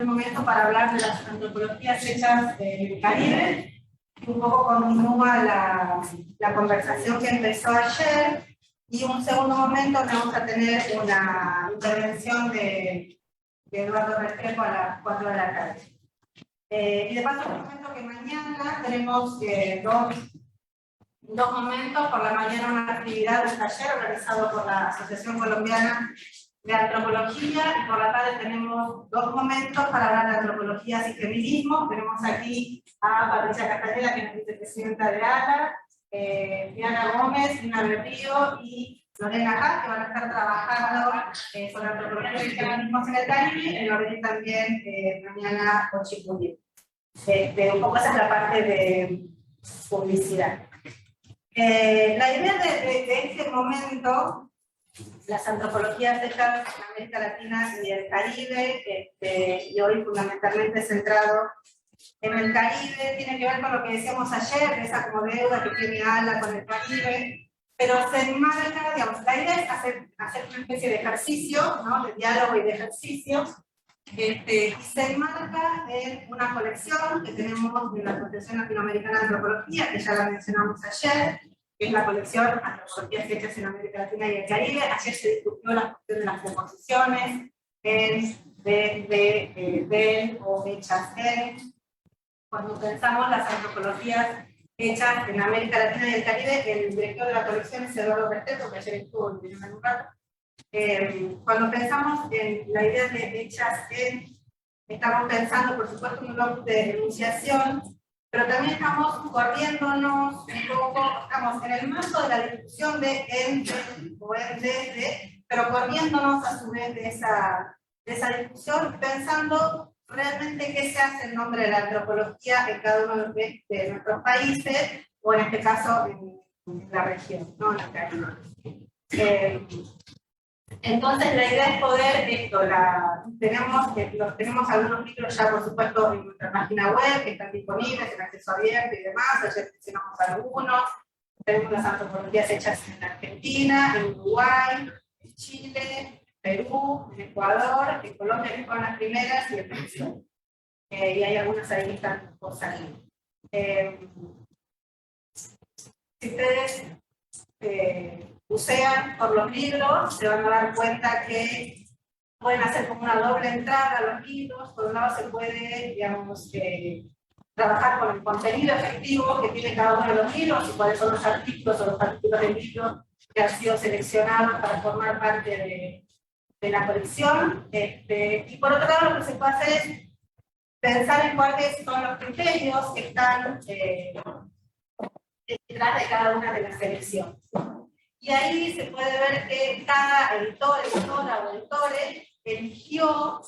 Momento para hablar de las antropologías hechas en el Caribe. Un poco continúa la conversación que empezó ayer, y un segundo momento vamos a tener una intervención de Eduardo Restrepo a las 4 de la tarde. Y de paso les comento que mañana tenemos dos momentos. Por la mañana una actividad, un taller organizado por la Asociación Colombiana de Antropología, y por la tarde tenemos dos momentos para hablar de antropologías y feminismo. Tenemos aquí a Patricia Castaneda, que es vicepresidenta de ALA, Diana Gómez, Lina Berrío y Lorena Hatt, que van a estar trabajando sobre antropología y feminismos en el Caribe, y Lorena también mañana con Chipulli. Un poco esa es la parte de publicidad. La idea de este momento, las antropologías hechas en América Latina y el Caribe, y hoy fundamentalmente centrado en el Caribe, tiene que ver con lo que decíamos ayer, esa como deuda que tiene ALA con el Caribe, pero se enmarca, digamos, la idea es hacer una especie de ejercicio, ¿no?, de diálogo y de ejercicio, y se enmarca en una colección que tenemos de la Asociación Latinoamericana de Antropología, que ya la mencionamos ayer, que es la colección Antropologías hechas en América Latina y el Caribe. Ayer se discutió la cuestión de las composiciones, de o hechas en. Cuando pensamos las antropologías hechas en América Latina y el Caribe, el director de la colección es Eduardo Restrepo, que ayer estuvo en un rato. Cuando pensamos en la idea de hechas en, estamos pensando, por supuesto, en un bloque de enunciación, pero también estamos corriéndonos un poco, estamos en el marco de la discusión de en, o en, de, pero corriéndonos a su vez de esa discusión, pensando realmente qué se hace en nombre de la antropología en cada uno de nuestros países, o en este caso en la región, ¿no?, en el Caribe. Entonces la idea es poder esto, tenemos algunos libros ya por supuesto en nuestra página web, que están disponibles en acceso abierto y demás. Ayer mencionamos algunos. Tenemos las antropologías hechas en Argentina, en Uruguay, en Chile, Perú, en Ecuador, en Colombia, que fueron las primeras, y en Venezuela. Y hay algunas ahí que están por salir. Si ustedes bucean por los libros, se van a dar cuenta que pueden hacer como una doble entrada a los libros. Por un lado se puede, digamos, trabajar con el contenido efectivo que tiene cada uno de los libros, y cuáles son los artículos o los capítulos del libro que han sido seleccionados para formar parte de la colección. Y por otro lado, lo que se puede hacer es pensar en cuáles son los criterios que están detrás de cada una de las selecciones. Y ahí se puede ver que cada editor, editora o editores eligió.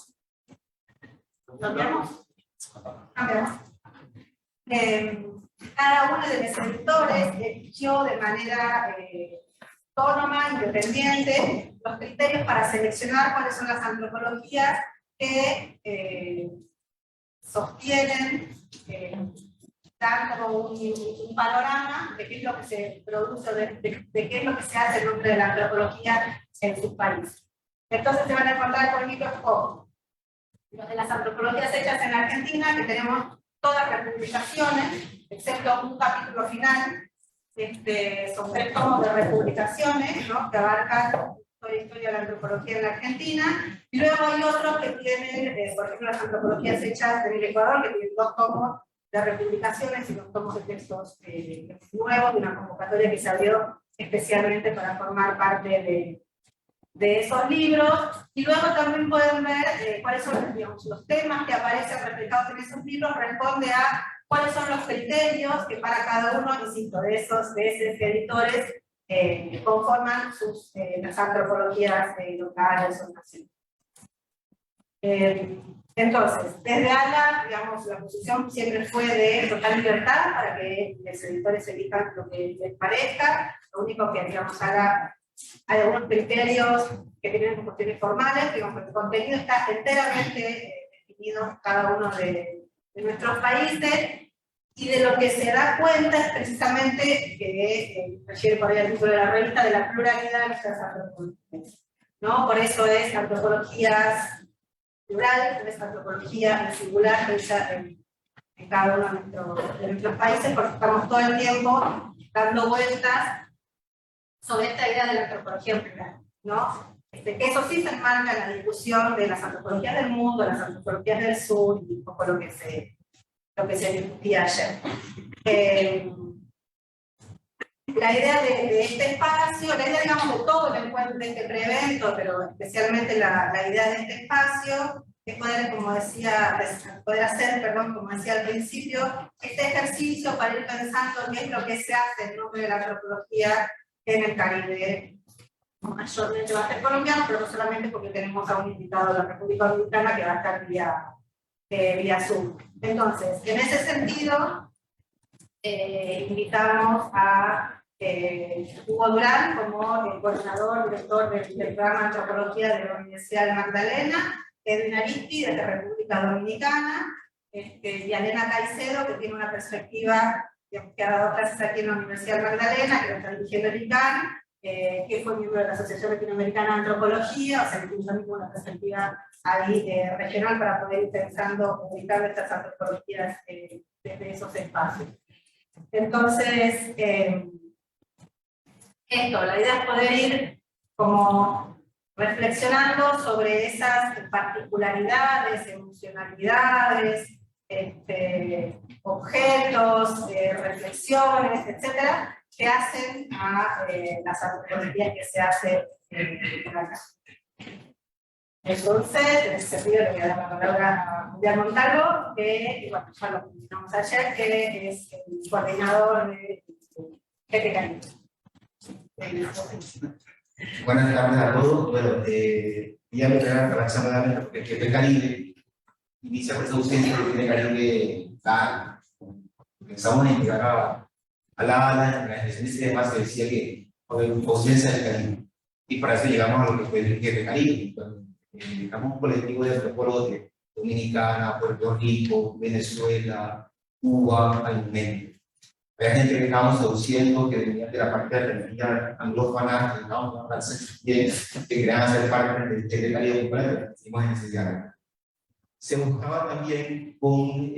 ¿Cambiamos? Cambiamos. Cada uno de los editores eligió de manera autónoma, independiente, los criterios para seleccionar cuáles son las antropologías que sostienen, dan como un panorama de qué es lo que se produce, de qué es lo que se hace en nombre de la antropología en sus países. Entonces se van a encontrar con libros como los de las antropologías hechas en Argentina, que tenemos todas las publicaciones, excepto un capítulo final, son 3 tomos de republicaciones, ¿no?, que abarcan toda la historia de la antropología en la Argentina. Y luego hay otros que tienen, por ejemplo, las antropologías hechas en el Ecuador, que tienen 2 tomos de republicaciones y 2 tomos de textos nuevos, de una convocatoria que se abrió especialmente para formar parte de esos libros. Y luego también pueden ver cuáles son, digamos, los temas que aparecen reflejados en esos libros, responde a cuáles son los criterios que para cada uno, insisto, de esos editores conforman las antropologías locales o nacionales. Entonces, desde ALA, digamos, la posición siempre fue de total libertad para que los editores elijan lo que les parezca. Lo único que, digamos, hay algunos criterios que tienen cuestiones formales, digamos, el contenido está enteramente definido en cada uno de nuestros países, y de lo que se da cuenta es precisamente que refiere por ahí al título de la revista, de la pluralidad de nuestras antropologías, ¿no? Por eso es antropologías plural, es antropología en singular, hecha en cada uno de nuestros países, porque estamos todo el tiempo dando vueltas sobre esta idea de la antropología plural, ¿no? Que eso sí se enmarca en la discusión de las antropologías del mundo, las antropologías del sur, y un poco lo que se discutía ayer. La idea de este espacio, la idea, digamos, de todo el encuentro de este pre-evento, pero especialmente la idea de este espacio, es poder, como decía, poder hacer, perdón, como decía al principio, este ejercicio para ir pensando qué es lo que se hace en nombre de la antropología en el Caribe. Mayormente va a ser colombiano, pero no solamente porque tenemos a un invitado de la República Dominicana que va a estar vía Zoom. Entonces, en ese sentido, invitamos a Hugo Durán como coordinador, director del programa de antropología de la Universidad de Magdalena, Edwin Aristi, de la República Dominicana, y Elena Caicedo, que tiene una perspectiva que ha dado clases aquí en la Universidad de Magdalena, que lo está dirigiendo el ICANN, que fue miembro de la Asociación Latinoamericana de Antropología, o sea, que tiene también una perspectiva ahí regional para poder ir pensando, ubicando estas antropologías desde esos espacios. Entonces, la idea es poder ir como reflexionando sobre esas particularidades, emocionalidades, objetos, reflexiones, etcétera, que hacen a las antropologías que se hacen acá. Entonces, en ese sentido le voy a dar la palabra a Julián Montalvo, que, bueno, ya lo mencionamos ayer, que es el coordinador de Caribe. Buenas tardes a todos. Bueno, voy a empezar a trabajar nuevamente porque el Jefe Caribe inicia por esa ausencia del Jefe Caribe tal. Pensamos en llegar a la organización de demás que decía que había una ausencia del Caribe. Y para eso llegamos a lo que fue el Jefe Caribe. Estamos un colectivo de antropólogos de Dominicana, Puerto Rico, Venezuela, Cuba, Alemania. Había gente que estábamos seduciendo, que venía de la parte de la energía anglófona, que estábamos en Francia, que querían hacer parte del Caribe completo, hicimos en necesidad. Se buscaba también con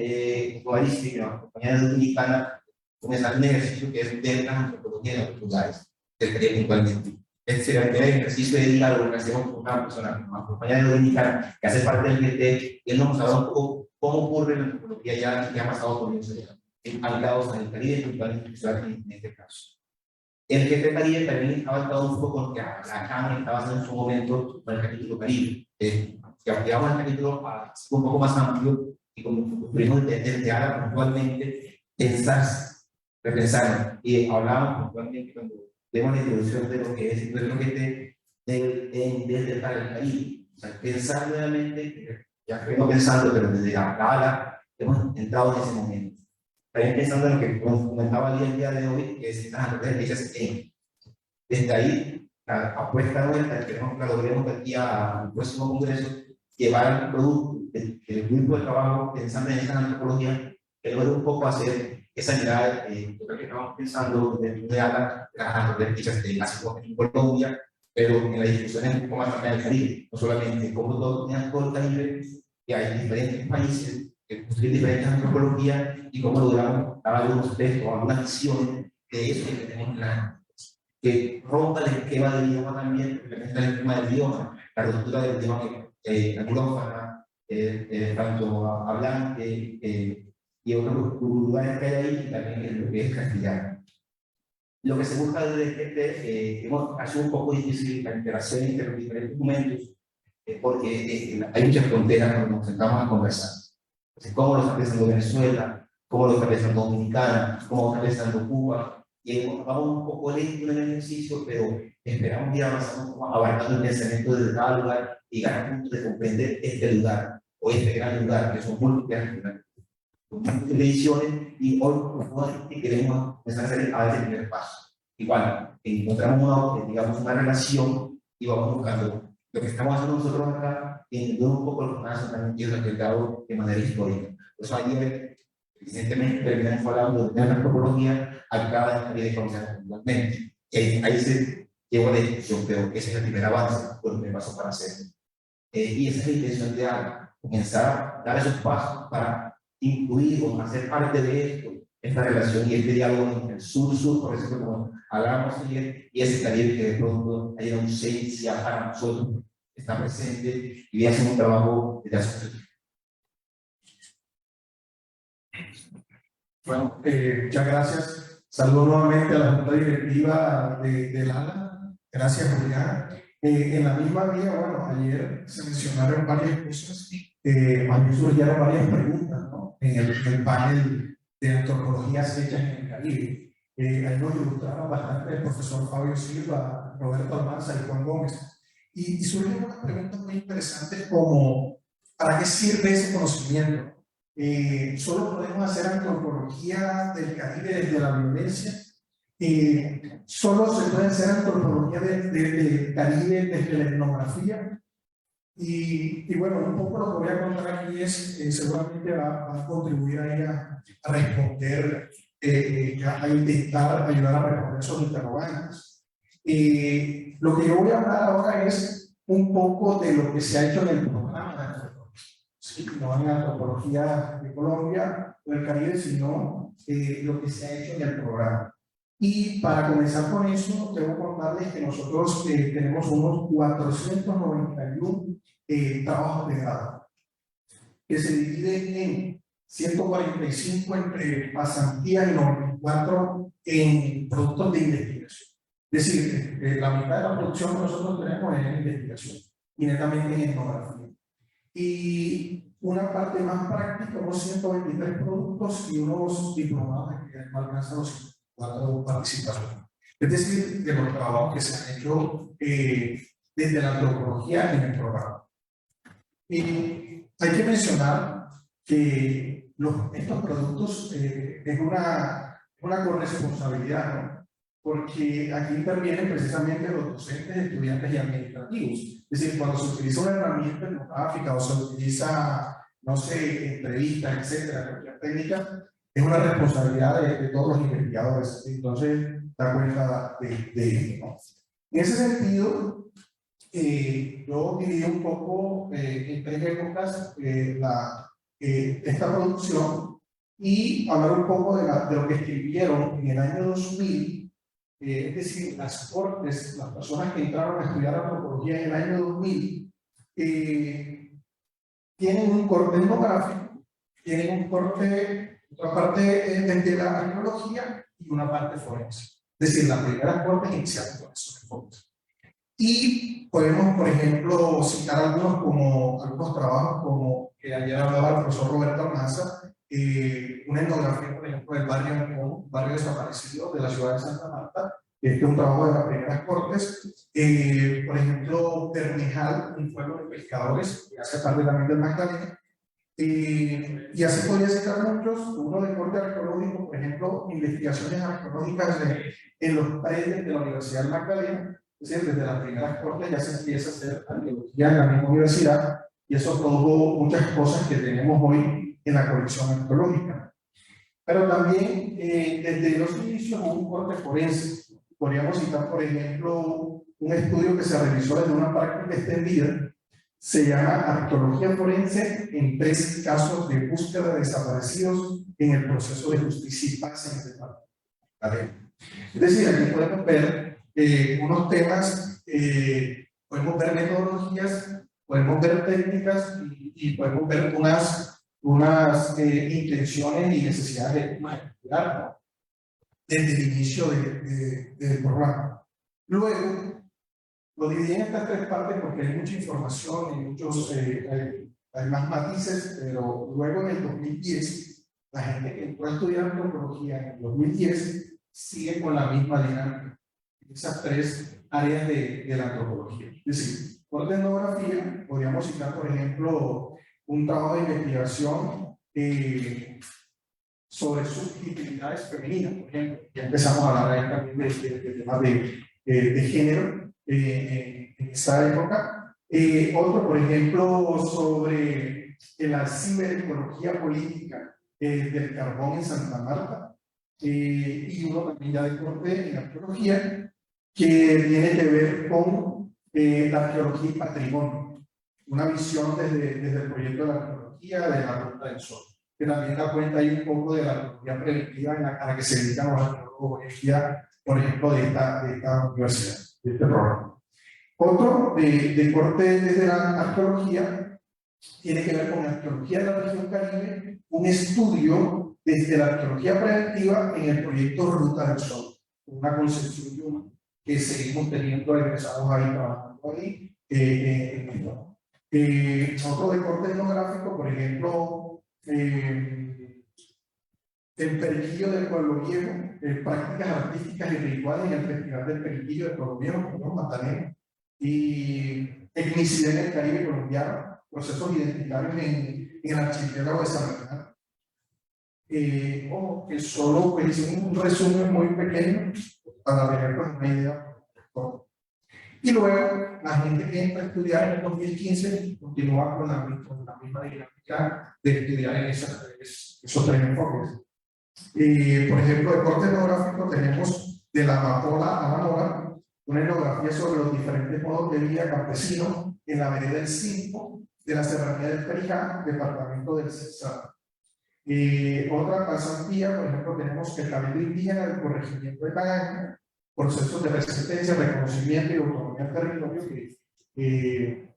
Juaristi, la compañía dominicana, comenzar un ejercicio que es de la antropología de los lugares, del Caribe puntualmente. Este sería el ejercicio de diálogo que hacemos con una persona, una compañía dominicana, que hace parte del GT, y él nos hablaba un poco cómo ocurre la antropología ya que ha pasado por Venezuela. Anclados en el Caribe, en este caso. El Jefe Caribe también ha avanzado un poco porque la Cámara estaba haciendo en su momento con el capítulo Caribe, que ampliamos el capítulo a un poco más amplio y como tuvimos desde ahora puntualmente repensar, y hablábamos puntualmente cuando vemos la introducción de lo que es nuestro GT desde el Caribe, o sea, pensar nuevamente, ya que no pensando, pero desde la Cámara hemos entrado en ese momento. También pensando en lo que comentaba el día de hoy, que es las noticias desde ahí, la apuesta nuestra, que logremos de aquí al próximo congreso, llevar el producto del grupo de trabajo pensando en esta antropología, que logre un poco hacer esa mirada, yo creo que estamos pensando de las antropologías de en Colombia, pero en la discusión es un poco más allá del Caribe, no solamente como todo el Caribe, que hay diferentes países que construyen diferentes antropologías y cómo logramos dar algunos textos, algunas visiones de eso que tenemos que rompa el esquema del idioma también, implementa el esquema del idioma, la ruptura del idioma anglófona, tanto hablante y otros lugares que hay ahí, y también en lo que es castellano. Lo que se busca desde ha sido un poco difícil la interacción entre los diferentes documentos, porque hay muchas fronteras cuando nos sentamos a conversar. Cómo lo está pensando Venezuela, cómo lo está pensando Dominicana, cómo lo está pensando Cuba, y vamos un poco lento en el ejercicio, pero esperamos ir avanzando, abarcando el pensamiento de cada lugar y llegar al punto de comprender este lugar, o este gran lugar, que son múltiples ediciones, y hoy queremos empezar a dar el primer paso. Igual, encontramos una relación y vamos buscando lo que estamos haciendo nosotros acá, entendiendo un poco lo que pasa también en el mercado de manera histórica. Por eso ayer, evidentemente, terminamos hablando de una antropología acá de conocer puntualmente. Ahí se llevó la discusión, pero ese es el primer avance, por lo que pasó para hacer. Y esa es la intención de ALA. comenzar a dar esos pasos para incluir o hacer parte de esto, esta relación y este diálogo entre el sur-sur, por ejemplo, como hablábamos ayer, y ese Caribe que de pronto hay una ausencia para nosotros, está presente y hace un trabajo de asociación. Bueno, muchas gracias. Saludo nuevamente a la Junta Directiva del ALA. Gracias, Julián. En la misma vía, bueno, ayer se mencionaron varias cosas, ayer surgieron varias preguntas, ¿no? En el panel de antropologías hechas en el Caribe. Ahí nos ilustraron bastante el profesor Fabio Silva, Roberto Almanza y Juan Gómez. Y surgen unas preguntas muy interesantes como, ¿para qué sirve ese conocimiento? Solo podemos hacer antropología del Caribe desde la violencia. Solo se puede hacer antropología del Caribe desde la etnografía. Y bueno, un poco lo que voy a contar aquí es, seguramente va a contribuir ahí a responder, a intentar ayudar a responder esos interrogantes. Lo que yo voy a hablar ahora es un poco de lo que se ha hecho en el programa de antropología. Sí, no en antropología de Colombia o el Caribe, sino lo que se ha hecho en el programa. Y para comenzar con eso, debo contarles que nosotros tenemos unos 491 trabajos de grado, que se dividen en 145 entre pasantías y 94 en productos de investigación. Es decir, la mitad de la producción que nosotros tenemos es en investigación, y netamente en etnografía. Y una parte más práctica, unos 123 productos y unos diplomados que no alcanzan los 4 participaciones. Es decir, de los trabajos que se han hecho desde la antropología en el programa. Hay que mencionar que estos productos es una corresponsabilidad, ¿no? Porque aquí intervienen precisamente los docentes, estudiantes y administrativos. Es decir, cuando se utiliza una herramienta etnográfica o se utiliza, no sé, entrevistas, etcétera, cualquier técnica, es una responsabilidad de todos los investigadores. Entonces, da cuenta de esto, ¿no? En ese sentido, yo dividí un poco en 3 épocas esta producción y hablar un poco de lo que escribieron en el año 2000. Es decir, las cortes, las personas que entraron a estudiar antropología en el año 2000, tienen un corte etnográfico, tienen un corte, otra parte de la arqueología y una parte forense. Es decir, las primeras cortes iniciaron con esos enfoques. Y podemos, por ejemplo, citar algunos trabajos como que ayer hablaba el profesor Roberto Almanza, una etnografía, por ejemplo, del barrio desaparecido de la ciudad de Santa Marta. Este es un trabajo de las primeras cortes. Por ejemplo, Bernijal, un pueblo de pescadores, que hace parte también del Magdalena. Y así podría citar muchos, uno de corte arqueológico, por ejemplo, investigaciones arqueológicas en los predios de la Universidad del Magdalena. Es decir, desde las primeras cortes ya se empieza a hacer arqueología en la misma universidad, y eso produjo muchas cosas que tenemos hoy en la colección arqueológica. Pero también desde los inicios hubo un corte forense. Podríamos citar, por ejemplo, un estudio que se realizó desde una práctica extendida, se llama Arqueología Forense en 3 casos de búsqueda de desaparecidos en el proceso de justicia y paz en el departamento. Es decir, aquí podemos ver unos temas, podemos ver metodologías, podemos ver técnicas y podemos ver unas intenciones y necesidades de manejar, ¿no? Desde el inicio del programa. Luego, lo dividí en estas 3 partes porque hay mucha información y muchos, hay más matices, pero luego en el 2010, la gente que entró a estudiar antropología en el 2010 sigue con la misma dinámica. Esas 3 áreas de la antropología. Es decir, por etnografía, podríamos citar, por ejemplo, un trabajo de investigación sobre subjetividades femeninas, por ejemplo. Ya empezamos a hablar ahí también de temas de género en esa época. Otro, por ejemplo, sobre la ciberecología política del carbón en Santa Marta. Y uno también ya de corte en arqueología, que tiene que ver con la arqueología y patrimonio. una visión desde el proyecto de la arqueología de la Ruta del Sol, que también da cuenta ahí un poco de la arqueología preventiva a la que se dedican los arqueólogos hoy en día, por ejemplo, de esta universidad, de este programa. Otro de corte desde la arqueología tiene que ver con la arqueología de la región Caribe, un estudio desde la arqueología preventiva en el proyecto Ruta del Sol, una concepción Yuma que seguimos teniendo egresados ahí trabajando ahí. Otro de corte etnográfico, por ejemplo, el Periquillo del Pueblo Viejo, prácticas artísticas y rituales en el Festival del Periquillo del Pueblo Viejo, ¿no? Matanero, y etnicidad en el Caribe colombiano, procesos identitarios en el archipiélago de San Bernardo. Que solo pues, hicimos un resumen muy pequeño para ver pues, una idea. Y luego, la gente que entra a estudiar en el 2015 continúa con la misma dinámica de estudiar en esos tres enfoques. Por ejemplo, de corte etnográfico tenemos de la amapola a la mora, una etnografía sobre los diferentes modos de vida campesinos en la vereda del Cinco de la serranía del Perijá, departamento del Cesar. Otra pasantía, por ejemplo, tenemos el cabildo indígena del corregimiento de Taganga, procesos de resistencia, reconocimiento y autonomía del territorio, que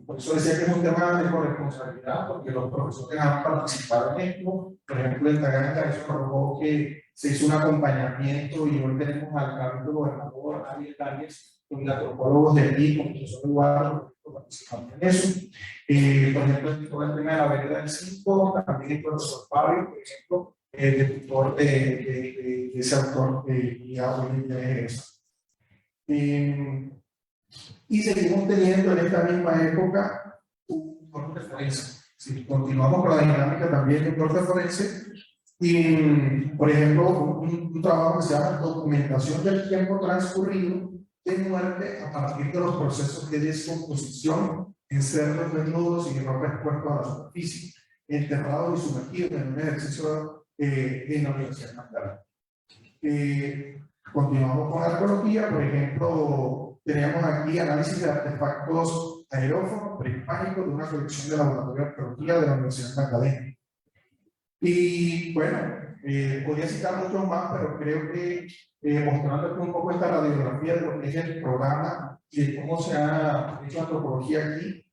por eso decía que es un tema de corresponsabilidad, porque los profesores han participado en esto. Por ejemplo, en Taganga eso provocó que se hizo un acompañamiento y hoy tenemos al cabildo gobernador Ariel Áñez, con antropólogos del PIB, profesor Eduardo, participando en eso. Por ejemplo, todo el tema de la vereda del Cinco, también el profesor Fabio, por ejemplo, el tutor de ese autor y hoy de eso. Y seguimos teniendo en esta misma época un corte forense. Si continuamos con la dinámica también del corte forense, y por ejemplo, un trabajo que se llama documentación del tiempo transcurrido de muerte a partir de los procesos de descomposición en cerdos desnudos y en ropa expuesta a la superficie, enterrados y sumergidos en un ejercicio en la Universidad Magdalena. Continuamos con arqueología, por ejemplo, teníamos aquí análisis de artefactos aerófonos prehispánicos de una colección de laboratorio de arqueología de la Universidad Magdalena. Y bueno, podría citar muchos más, pero creo que mostrándote un poco esta radiografía de lo que es el programa y de cómo se ha hecho antropología aquí,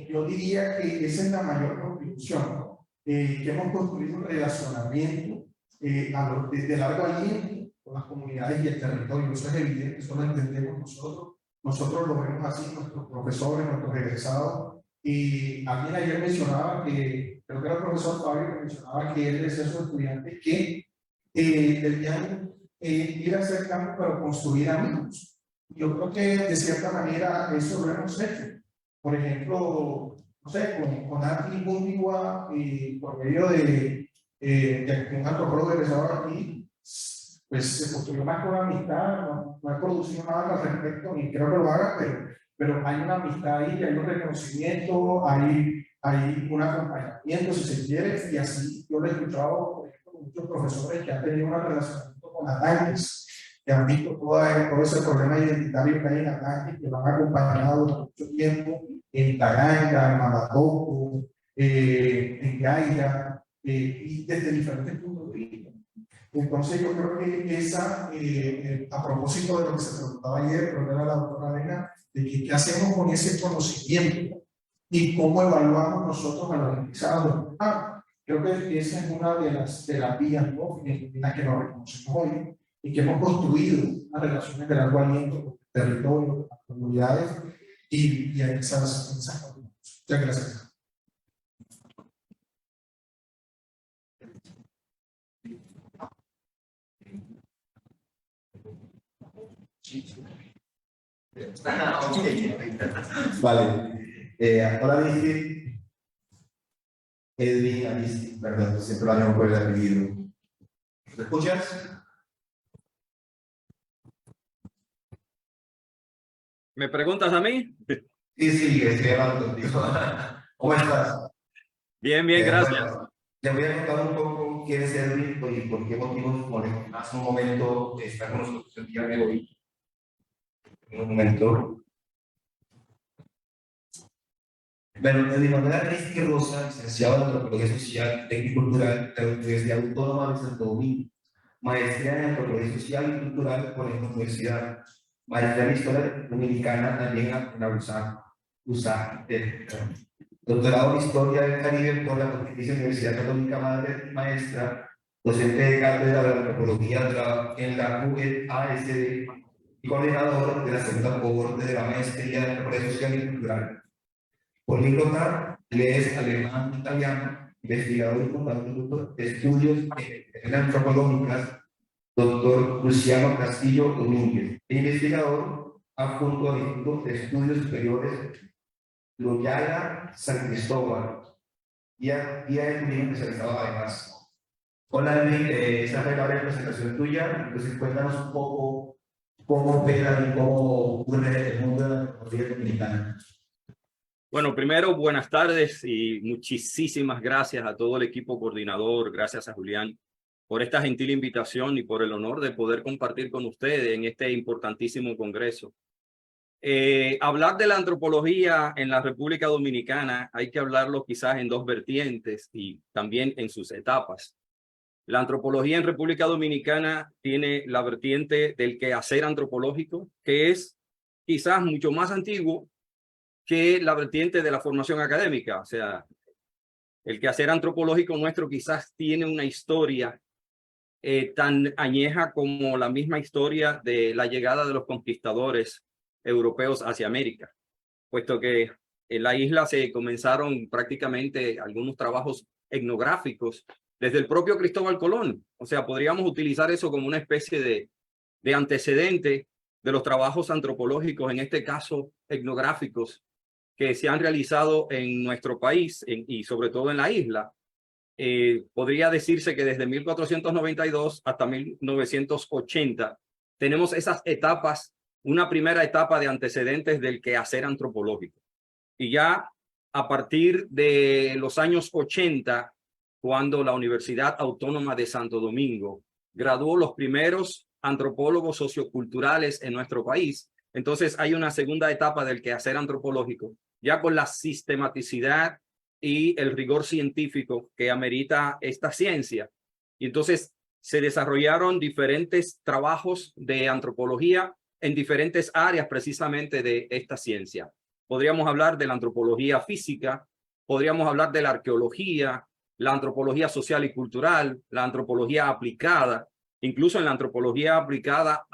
yo diría que esa es la mayor contribución, ¿no? Que hemos construido un relacionamiento de largo aliento con las comunidades y el territorio. Eso es evidente, eso lo entendemos nosotros lo vemos así, nuestros profesores, nuestros egresados. Y alguien ayer mencionaba que, creo que era el profesor Fabio, que mencionaba que él decía a sus estudiantes que debían ir a hacer campo para construir amigos. Yo creo que de cierta manera eso lo hemos hecho. Por ejemplo, no sé, con Anthony Bundigua y por medio de un antropólogo egresado aquí, pues se construyó más con amistad, no he producido nada al respecto, ni creo que lo haga, pero hay una amistad ahí, hay un reconocimiento, hay un acompañamiento, si se quiere, y así yo lo he escuchado, por ejemplo, con muchos profesores que han tenido un relacionamiento con Atlantis, que han visto todo ese problema identitario que hay en Atlantis, que lo han acompañado durante mucho tiempo en Taganga, en Mamatoco, en Gaira, y desde diferentes puntos de vista. Entonces yo creo que esa, a propósito de lo que se preguntaba ayer, pero era la doctora Elena, de que qué hacemos con ese conocimiento y cómo evaluamos nosotros a los egresados. Creo que esa es una de las vías, ¿no?, en las que nos reconocemos hoy y que hemos construido unas relaciones de largo aliento con el territorio, con las comunidades y en esas comunidades. Muchas gracias. Vale. Ahora dice Edwin Alice, perdón, siempre lo habíamos por el apellido. ¿Me escuchas? ¿Me preguntas a mí? Sí, estoy hablando contigo. ¿Cómo estás? Bien, gracias. Bueno, te voy a contar un poco quién es Edwin y por qué motivos hace un momento está con nosotros el día de hoy. Un momento. Bueno, de Manuel Aristi Rosa, licenciado en Antropología Social, Técnico y Cultural de la Universidad Autónoma de Santo Domingo, maestría en Antropología Social y Cultural por la Universidad, maestría en Historia Dominicana también en la USAC, doctorado en Historia del Caribe por la Pontificia Universidad Católica Madre y Maestra, docente de cátedra de Antropología en la UEASD y coordinador de la segunda cohorte de la maestría en Antropología Social y Cultural. Políglota, inglés, alemán, italiano, investigador y fundador de estudios en antropológicas, doctor Luciano Castillo Domínguez, investigador adjunto al Instituto de Estudios Superiores Loyola San Cristóbal, guía de turismo especializado además. Hola, Edwin, esta fue la presentación tuya, entonces cuéntanos un poco cómo opera y cómo ocurre el mundo de la antropología dominicana. Bueno, primero, buenas tardes y muchísimas gracias a todo el equipo coordinador, gracias a Julián por esta gentil invitación y por el honor de poder compartir con ustedes en este importantísimo congreso. Hablar de la antropología en la República Dominicana hay que hablarlo quizás en dos vertientes y también en sus etapas. La antropología en República Dominicana tiene la vertiente del quehacer antropológico, que es quizás mucho más antiguo que la vertiente de la formación académica. O sea, el quehacer antropológico nuestro quizás tiene una historia tan añeja como la misma historia de la llegada de los conquistadores europeos hacia América, puesto que en la isla se comenzaron prácticamente algunos trabajos etnográficos desde el propio Cristóbal Colón. O sea, podríamos utilizar eso como una especie de antecedente de los trabajos antropológicos, en este caso etnográficos, que se han realizado en nuestro país y sobre todo en la isla. Podría decirse que desde 1492 hasta 1980 tenemos esas etapas, una primera etapa de antecedentes del quehacer antropológico. Y ya a partir de los años 80, cuando la Universidad Autónoma de Santo Domingo graduó los primeros antropólogos socioculturales en nuestro país, entonces hay una segunda etapa del quehacer antropológico, ya con la sistematicidad y el rigor científico que amerita esta ciencia. Y entonces se desarrollaron diferentes trabajos de antropología en diferentes áreas precisamente de esta ciencia. Podríamos hablar de la antropología física, podríamos hablar de la arqueología, la antropología social y cultural, la antropología aplicada. Incluso en la antropología aplicada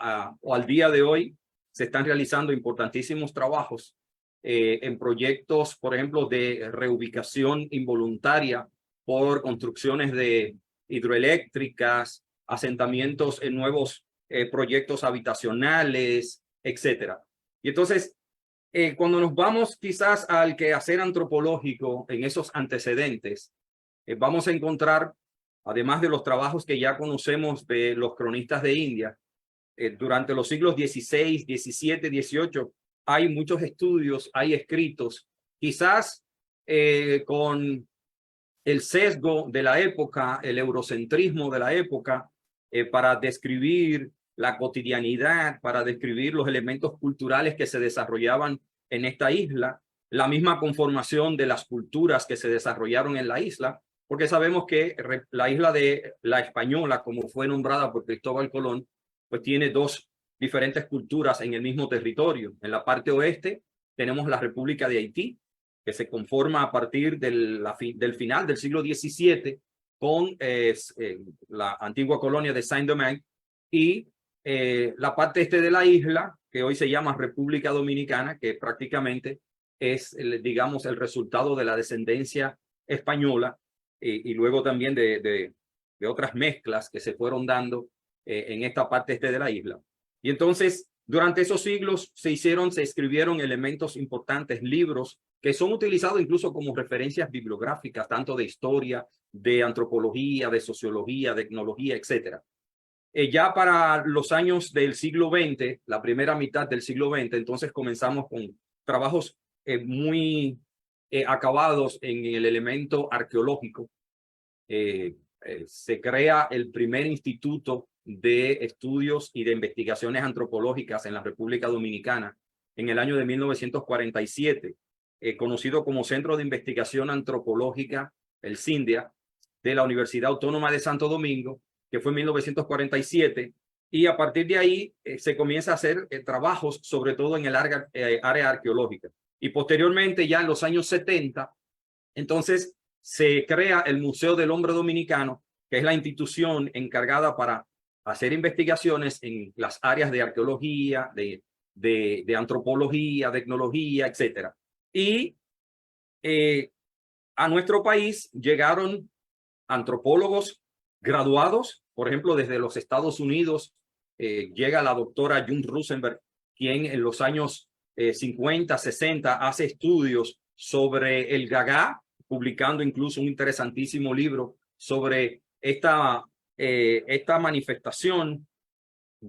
o al día de hoy se están realizando importantísimos trabajos en proyectos, por ejemplo, de reubicación involuntaria por construcciones de hidroeléctricas, asentamientos en nuevos proyectos habitacionales, etcétera. Y entonces, cuando nos vamos quizás al quehacer antropológico en esos antecedentes, vamos a encontrar, además de los trabajos que ya conocemos de los cronistas de India, durante los siglos XVI, XVII, XVIII, hay muchos estudios, hay escritos, quizás con el sesgo de la época, el eurocentrismo de la época, para describir la cotidianidad, para describir los elementos culturales que se desarrollaban en esta isla, la misma conformación de las culturas que se desarrollaron en la isla, porque sabemos que la isla de La Española, como fue nombrada por Cristóbal Colón, pues tiene dos diferentes culturas en el mismo territorio. En la parte oeste tenemos la República de Haití, que se conforma a partir del final del siglo XVII con la antigua colonia de Saint-Domingue, y la parte este de la isla, que hoy se llama República Dominicana, que prácticamente es, digamos, el resultado de la descendencia española y luego también de otras mezclas que se fueron dando en esta parte este de la isla. Y entonces, durante esos siglos se escribieron elementos importantes, libros que son utilizados incluso como referencias bibliográficas, tanto de historia, de antropología, de sociología, de etnología, etc. Ya para los años del siglo XX, la primera mitad del siglo XX, entonces comenzamos con trabajos muy acabados en el elemento arqueológico. Se crea el primer instituto de estudios y de investigaciones antropológicas en la República Dominicana en el año de 1947. conocido como Centro de Investigación Antropológica, el CINDIA, de la Universidad Autónoma de Santo Domingo, que fue en 1947, y a partir de ahí se comienza a hacer trabajos, sobre todo en el área arqueológica. Y posteriormente, ya en los años 70, entonces se crea el Museo del Hombre Dominicano, que es la institución encargada para hacer investigaciones en las áreas de arqueología, de antropología, de etnología, etc. Y a nuestro país llegaron antropólogos graduados, por ejemplo, desde los Estados Unidos, llega la doctora June Rosenberg, quien en los años 50, 60 hace estudios sobre el Gagá, publicando incluso un interesantísimo libro sobre esta manifestación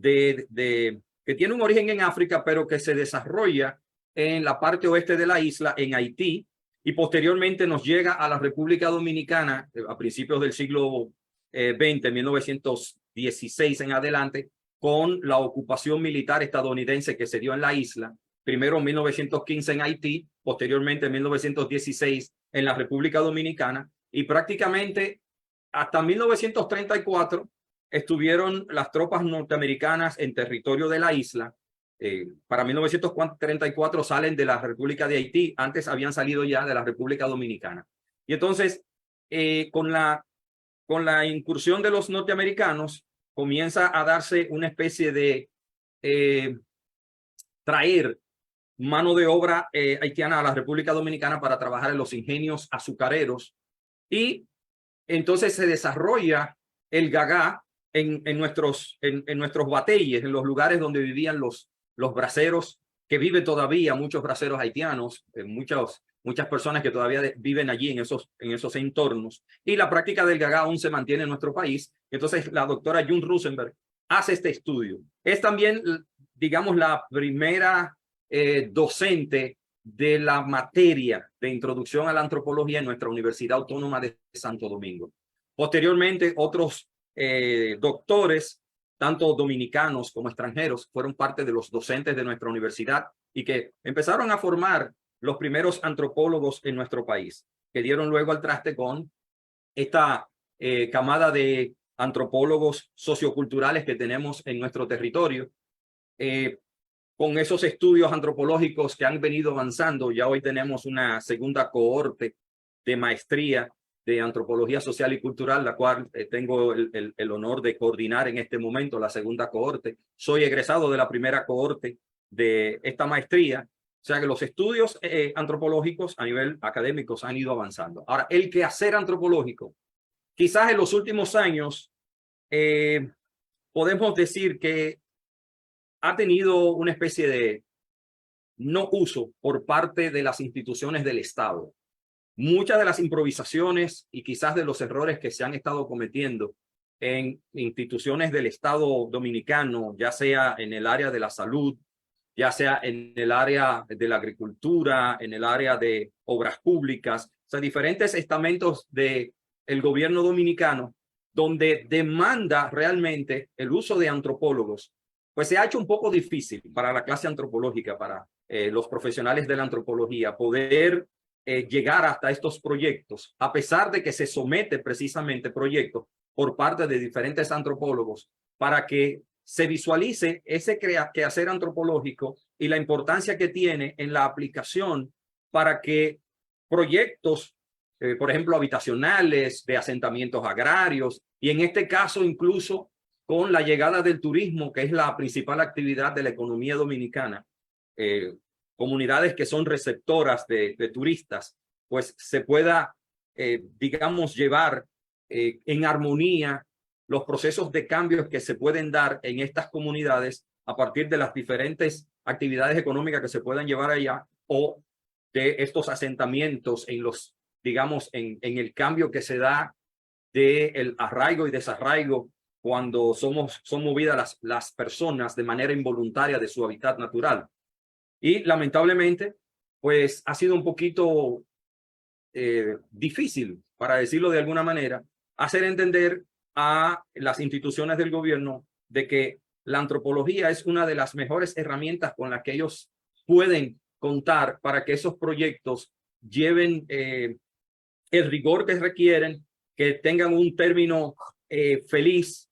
que tiene un origen en África, pero que se desarrolla en la parte oeste de la isla, en Haití, y posteriormente nos llega a la República Dominicana a principios del siglo XX, 1916 en adelante, con la ocupación militar estadounidense que se dio en la isla, primero en 1915 en Haití, posteriormente en 1916 en la República Dominicana, y prácticamente hasta 1934 estuvieron las tropas norteamericanas en territorio de la isla. Para 1934 salen de la República de Haití, antes habían salido ya de la República Dominicana. Y entonces, con la incursión de los norteamericanos, comienza a darse una especie de traer mano de obra haitiana a la República Dominicana para trabajar en los ingenios azucareros, y entonces se desarrolla el Gagá en nuestros bateyes, en los lugares donde vivían los braceros, que viven todavía muchos braceros haitianos, muchas personas que todavía viven allí en esos entornos, y la práctica del Gagá aún se mantiene en nuestro país. Entonces la doctora June Rosenberg hace este estudio. Es también, digamos, la primera docente de la materia de introducción a la antropología en nuestra Universidad Autónoma de Santo Domingo. Posteriormente, otros doctores, tanto dominicanos como extranjeros, fueron parte de los docentes de nuestra universidad y que empezaron a formar los primeros antropólogos en nuestro país, que dieron luego al traste con esta camada de antropólogos socioculturales que tenemos en nuestro territorio. Con esos estudios antropológicos que han venido avanzando, ya hoy tenemos una segunda cohorte de maestría de antropología social y cultural, la cual tengo el honor de coordinar en este momento, la segunda cohorte. Soy egresado de la primera cohorte de esta maestría. O sea que los estudios antropológicos a nivel académico han ido avanzando. Ahora, el quehacer antropológico, quizás en los últimos años podemos decir que ha tenido una especie de no uso por parte de las instituciones del Estado. Muchas de las improvisaciones y quizás de los errores que se han estado cometiendo en instituciones del Estado dominicano, ya sea en el área de la salud, ya sea en el área de la agricultura, en el área de obras públicas, o sea, diferentes estamentos del gobierno dominicano, donde demanda realmente el uso de antropólogos, pues se ha hecho un poco difícil para la clase antropológica, para los profesionales de la antropología, poder llegar hasta estos proyectos, a pesar de que se somete precisamente proyectos por parte de diferentes antropólogos para que se visualice ese quehacer antropológico y la importancia que tiene en la aplicación para que proyectos, por ejemplo, habitacionales, de asentamientos agrarios, y en este caso incluso con la llegada del turismo, que es la principal actividad de la economía dominicana, comunidades que son receptoras de turistas, pues se pueda, digamos, llevar en armonía los procesos de cambios que se pueden dar en estas comunidades a partir de las diferentes actividades económicas que se puedan llevar allá, o de estos asentamientos en los, digamos, en el cambio que se da del arraigo y desarraigo cuando son movidas las personas de manera involuntaria de su hábitat natural. Y lamentablemente, pues ha sido un poquito difícil, para decirlo de alguna manera, hacer entender a las instituciones del gobierno de que la antropología es una de las mejores herramientas con las que ellos pueden contar para que esos proyectos lleven el rigor que requieren, que tengan un término feliz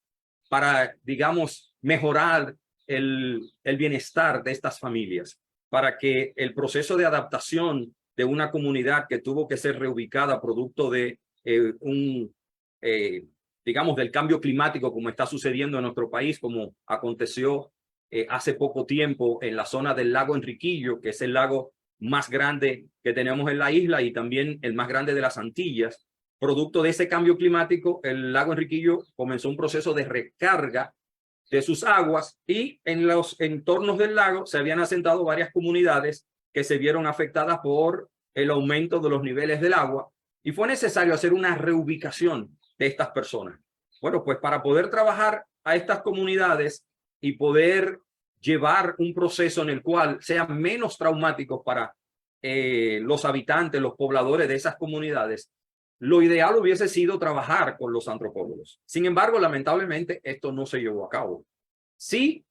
para, digamos, mejorar el bienestar de estas familias, para que el proceso de adaptación de una comunidad que tuvo que ser reubicada producto de digamos, del cambio climático, como está sucediendo en nuestro país, como aconteció hace poco tiempo en la zona del lago Enriquillo, que es el lago más grande que tenemos en la isla y también el más grande de las Antillas. Producto de ese cambio climático, el lago Enriquillo comenzó un proceso de recarga de sus aguas y en los entornos del lago se habían asentado varias comunidades que se vieron afectadas por el aumento de los niveles del agua y fue necesario hacer una reubicación de estas personas. Bueno, pues para poder trabajar a estas comunidades y poder llevar un proceso en el cual sea menos traumático para los habitantes, los pobladores de esas comunidades, lo ideal hubiese sido trabajar con los antropólogos. Sin embargo, lamentablemente, esto no se llevó a cabo. Sí,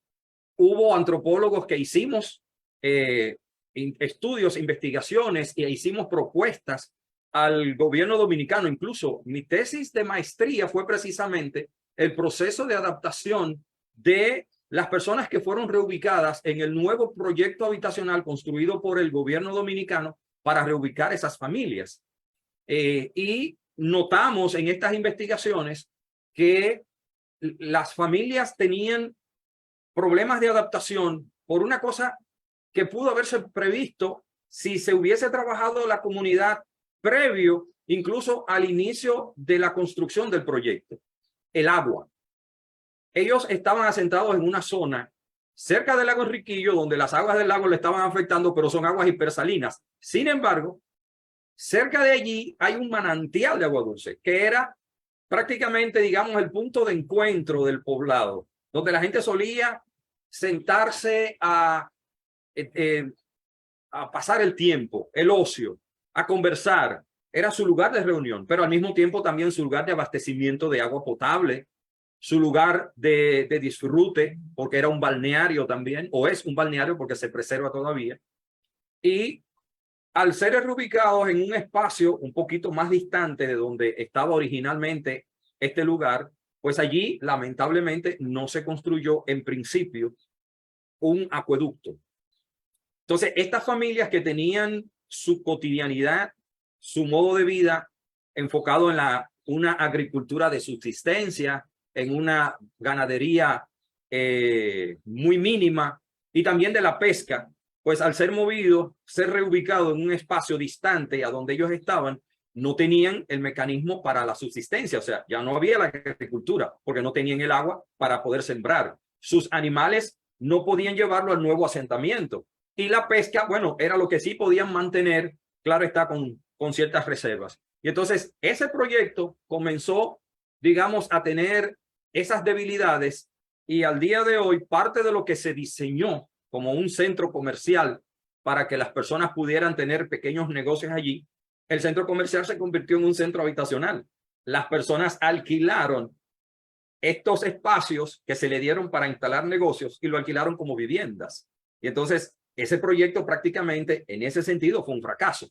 hubo antropólogos que hicimos estudios, investigaciones e hicimos propuestas al gobierno dominicano. Incluso mi tesis de maestría fue precisamente el proceso de adaptación de las personas que fueron reubicadas en el nuevo proyecto habitacional construido por el gobierno dominicano para reubicar esas familias. Y notamos en estas investigaciones que las familias tenían problemas de adaptación por una cosa que pudo haberse previsto si se hubiese trabajado la comunidad previo, incluso al inicio de la construcción del proyecto. El agua. Ellos estaban asentados en una zona cerca del lago Enriquillo, donde las aguas del lago le estaban afectando, pero son aguas hipersalinas. Sin embargo, cerca de allí hay un manantial de agua dulce, que era prácticamente, digamos, el punto de encuentro del poblado, donde la gente solía sentarse a pasar el tiempo, el ocio, a conversar. Era su lugar de reunión, pero al mismo tiempo también su lugar de abastecimiento de agua potable, su lugar de disfrute, porque era un balneario también, o es un balneario porque se preserva todavía. Y al ser reubicados en un espacio un poquito más distante de donde estaba originalmente este lugar, pues allí lamentablemente no se construyó en principio un acueducto. Entonces, estas familias que tenían su cotidianidad, su modo de vida enfocado en una agricultura de subsistencia, en una ganadería muy mínima y también de la pesca, pues al ser movidos, ser reubicados en un espacio distante a donde ellos estaban, no tenían el mecanismo para la subsistencia, o sea, ya no había la agricultura porque no tenían el agua para poder sembrar. Sus animales no podían llevarlo al nuevo asentamiento. Y la pesca, bueno, era lo que sí podían mantener, claro está, con ciertas reservas. Y entonces ese proyecto comenzó, digamos, a tener esas debilidades y al día de hoy parte de lo que se diseñó como un centro comercial para que las personas pudieran tener pequeños negocios allí, el centro comercial se convirtió en un centro habitacional. Las personas alquilaron estos espacios que se le dieron para instalar negocios y lo alquilaron como viviendas. Y entonces ese proyecto prácticamente en ese sentido fue un fracaso.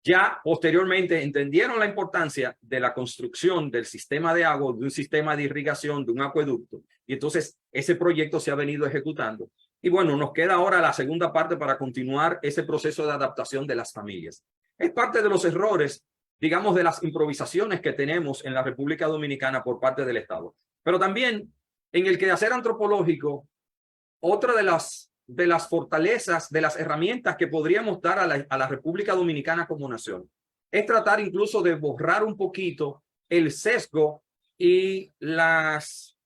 Ya posteriormente entendieron la importancia de la construcción del sistema de agua, de un sistema de irrigación, de un acueducto. Y entonces ese proyecto se ha venido ejecutando. Y bueno, nos queda ahora la segunda parte para continuar ese proceso de adaptación de las familias. Es parte de los errores, digamos, de las improvisaciones que tenemos en la República Dominicana por parte del Estado. Pero también en el quehacer antropológico, otra de las fortalezas, de las herramientas que podríamos dar a la República Dominicana como nación, es tratar incluso de borrar un poquito el sesgo y las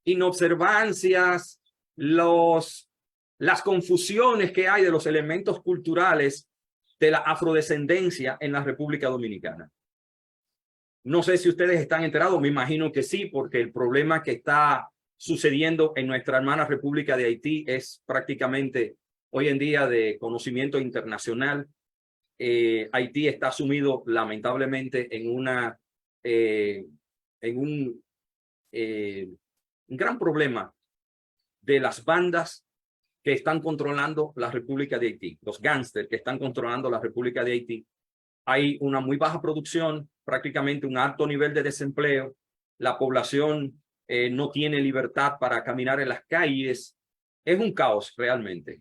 inobservancias, las confusiones que hay de los elementos culturales de la afrodescendencia en la República Dominicana. No sé si ustedes están enterados, me imagino que sí, porque el problema que está sucediendo en nuestra hermana República de Haití es prácticamente hoy en día de conocimiento internacional. Haití está sumido lamentablemente en un gran problema de las bandas que están controlando la República de Haití, los gángsters que están controlando la República de Haití. Hay una muy baja producción, prácticamente un alto nivel de desempleo, la población no tiene libertad para caminar en las calles, es un caos realmente.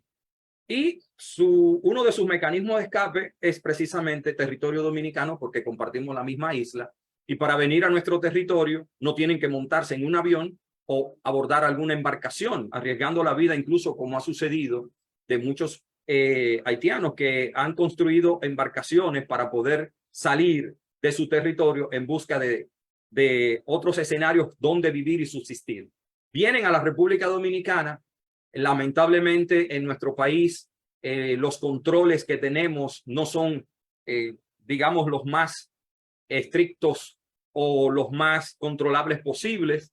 Y uno de sus mecanismos de escape es precisamente territorio dominicano, porque compartimos la misma isla, y para venir a nuestro territorio no tienen que montarse en un avión o abordar alguna embarcación, arriesgando la vida, incluso como ha sucedido de muchos haitianos que han construido embarcaciones para poder salir de su territorio en busca de otros escenarios donde vivir y subsistir. Vienen a la República Dominicana. Lamentablemente en nuestro país los controles que tenemos no son, digamos, los más estrictos o los más controlables posibles.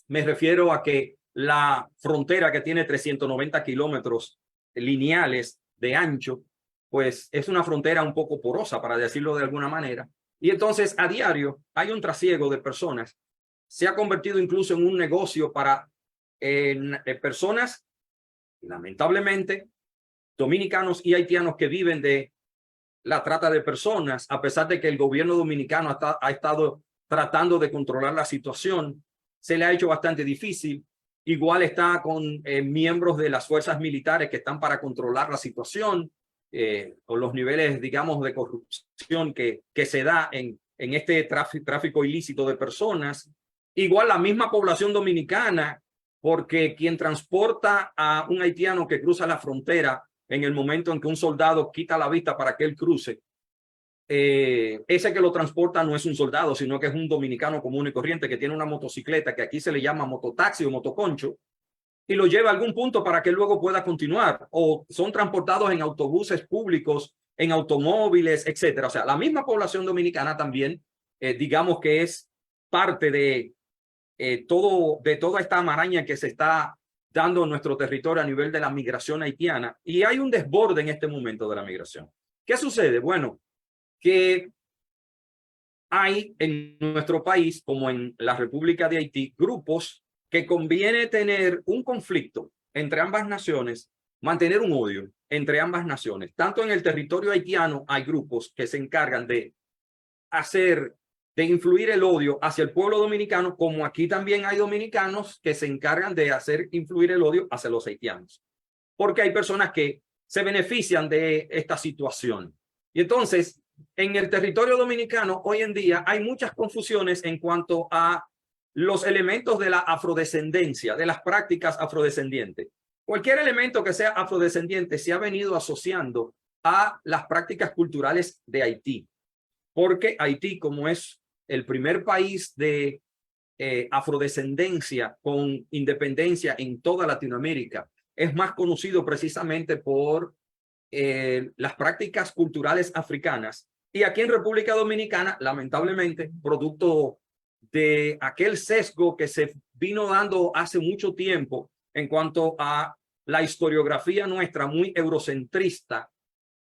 Me refiero a que la frontera, que tiene 390 kilómetros lineales de ancho, pues es una frontera un poco porosa, para decirlo de alguna manera. Y entonces a diario hay un trasiego de personas. Se ha convertido incluso en un negocio para personas, lamentablemente, dominicanos y haitianos que viven de la trata de personas, a pesar de que el gobierno dominicano ha estado tratando de controlar la situación. Se le ha hecho bastante difícil. Igual está con miembros de las fuerzas militares que están para controlar la situación, con los niveles, digamos, de corrupción que se da en este tráfico ilícito de personas. Igual la misma población dominicana, porque quien transporta a un haitiano que cruza la frontera en el momento en que un soldado quita la vista para que él cruce, ese que lo transporta no es un soldado, sino que es un dominicano común y corriente que tiene una motocicleta que aquí se le llama mototaxi o motoconcho, y lo lleva a algún punto para que luego pueda continuar, o son transportados en autobuses públicos, en automóviles, etcétera. O sea, la misma población dominicana también, digamos que es parte de toda esta maraña que se está dando en nuestro territorio a nivel de la migración haitiana, y hay un desborde en este momento de la migración. ¿Qué sucede? Bueno, que hay en nuestro país, como en la República de Haití, grupos que conviene tener un conflicto entre ambas naciones, mantener un odio entre ambas naciones. Tanto en el territorio haitiano hay grupos que se encargan de influir el odio hacia el pueblo dominicano, como aquí también hay dominicanos que se encargan de hacer influir el odio hacia los haitianos. Porque hay personas que se benefician de esta situación. Y entonces, en el territorio dominicano, hoy en día, hay muchas confusiones en cuanto a los elementos de la afrodescendencia, de las prácticas afrodescendientes. Cualquier elemento que sea afrodescendiente se ha venido asociando a las prácticas culturales de Haití, porque Haití, como es el primer país de afrodescendencia con independencia en toda Latinoamérica, es más conocido precisamente por las prácticas culturales africanas. Y aquí en República Dominicana, lamentablemente, producto de aquel sesgo que se vino dando hace mucho tiempo en cuanto a la historiografía nuestra muy eurocentrista,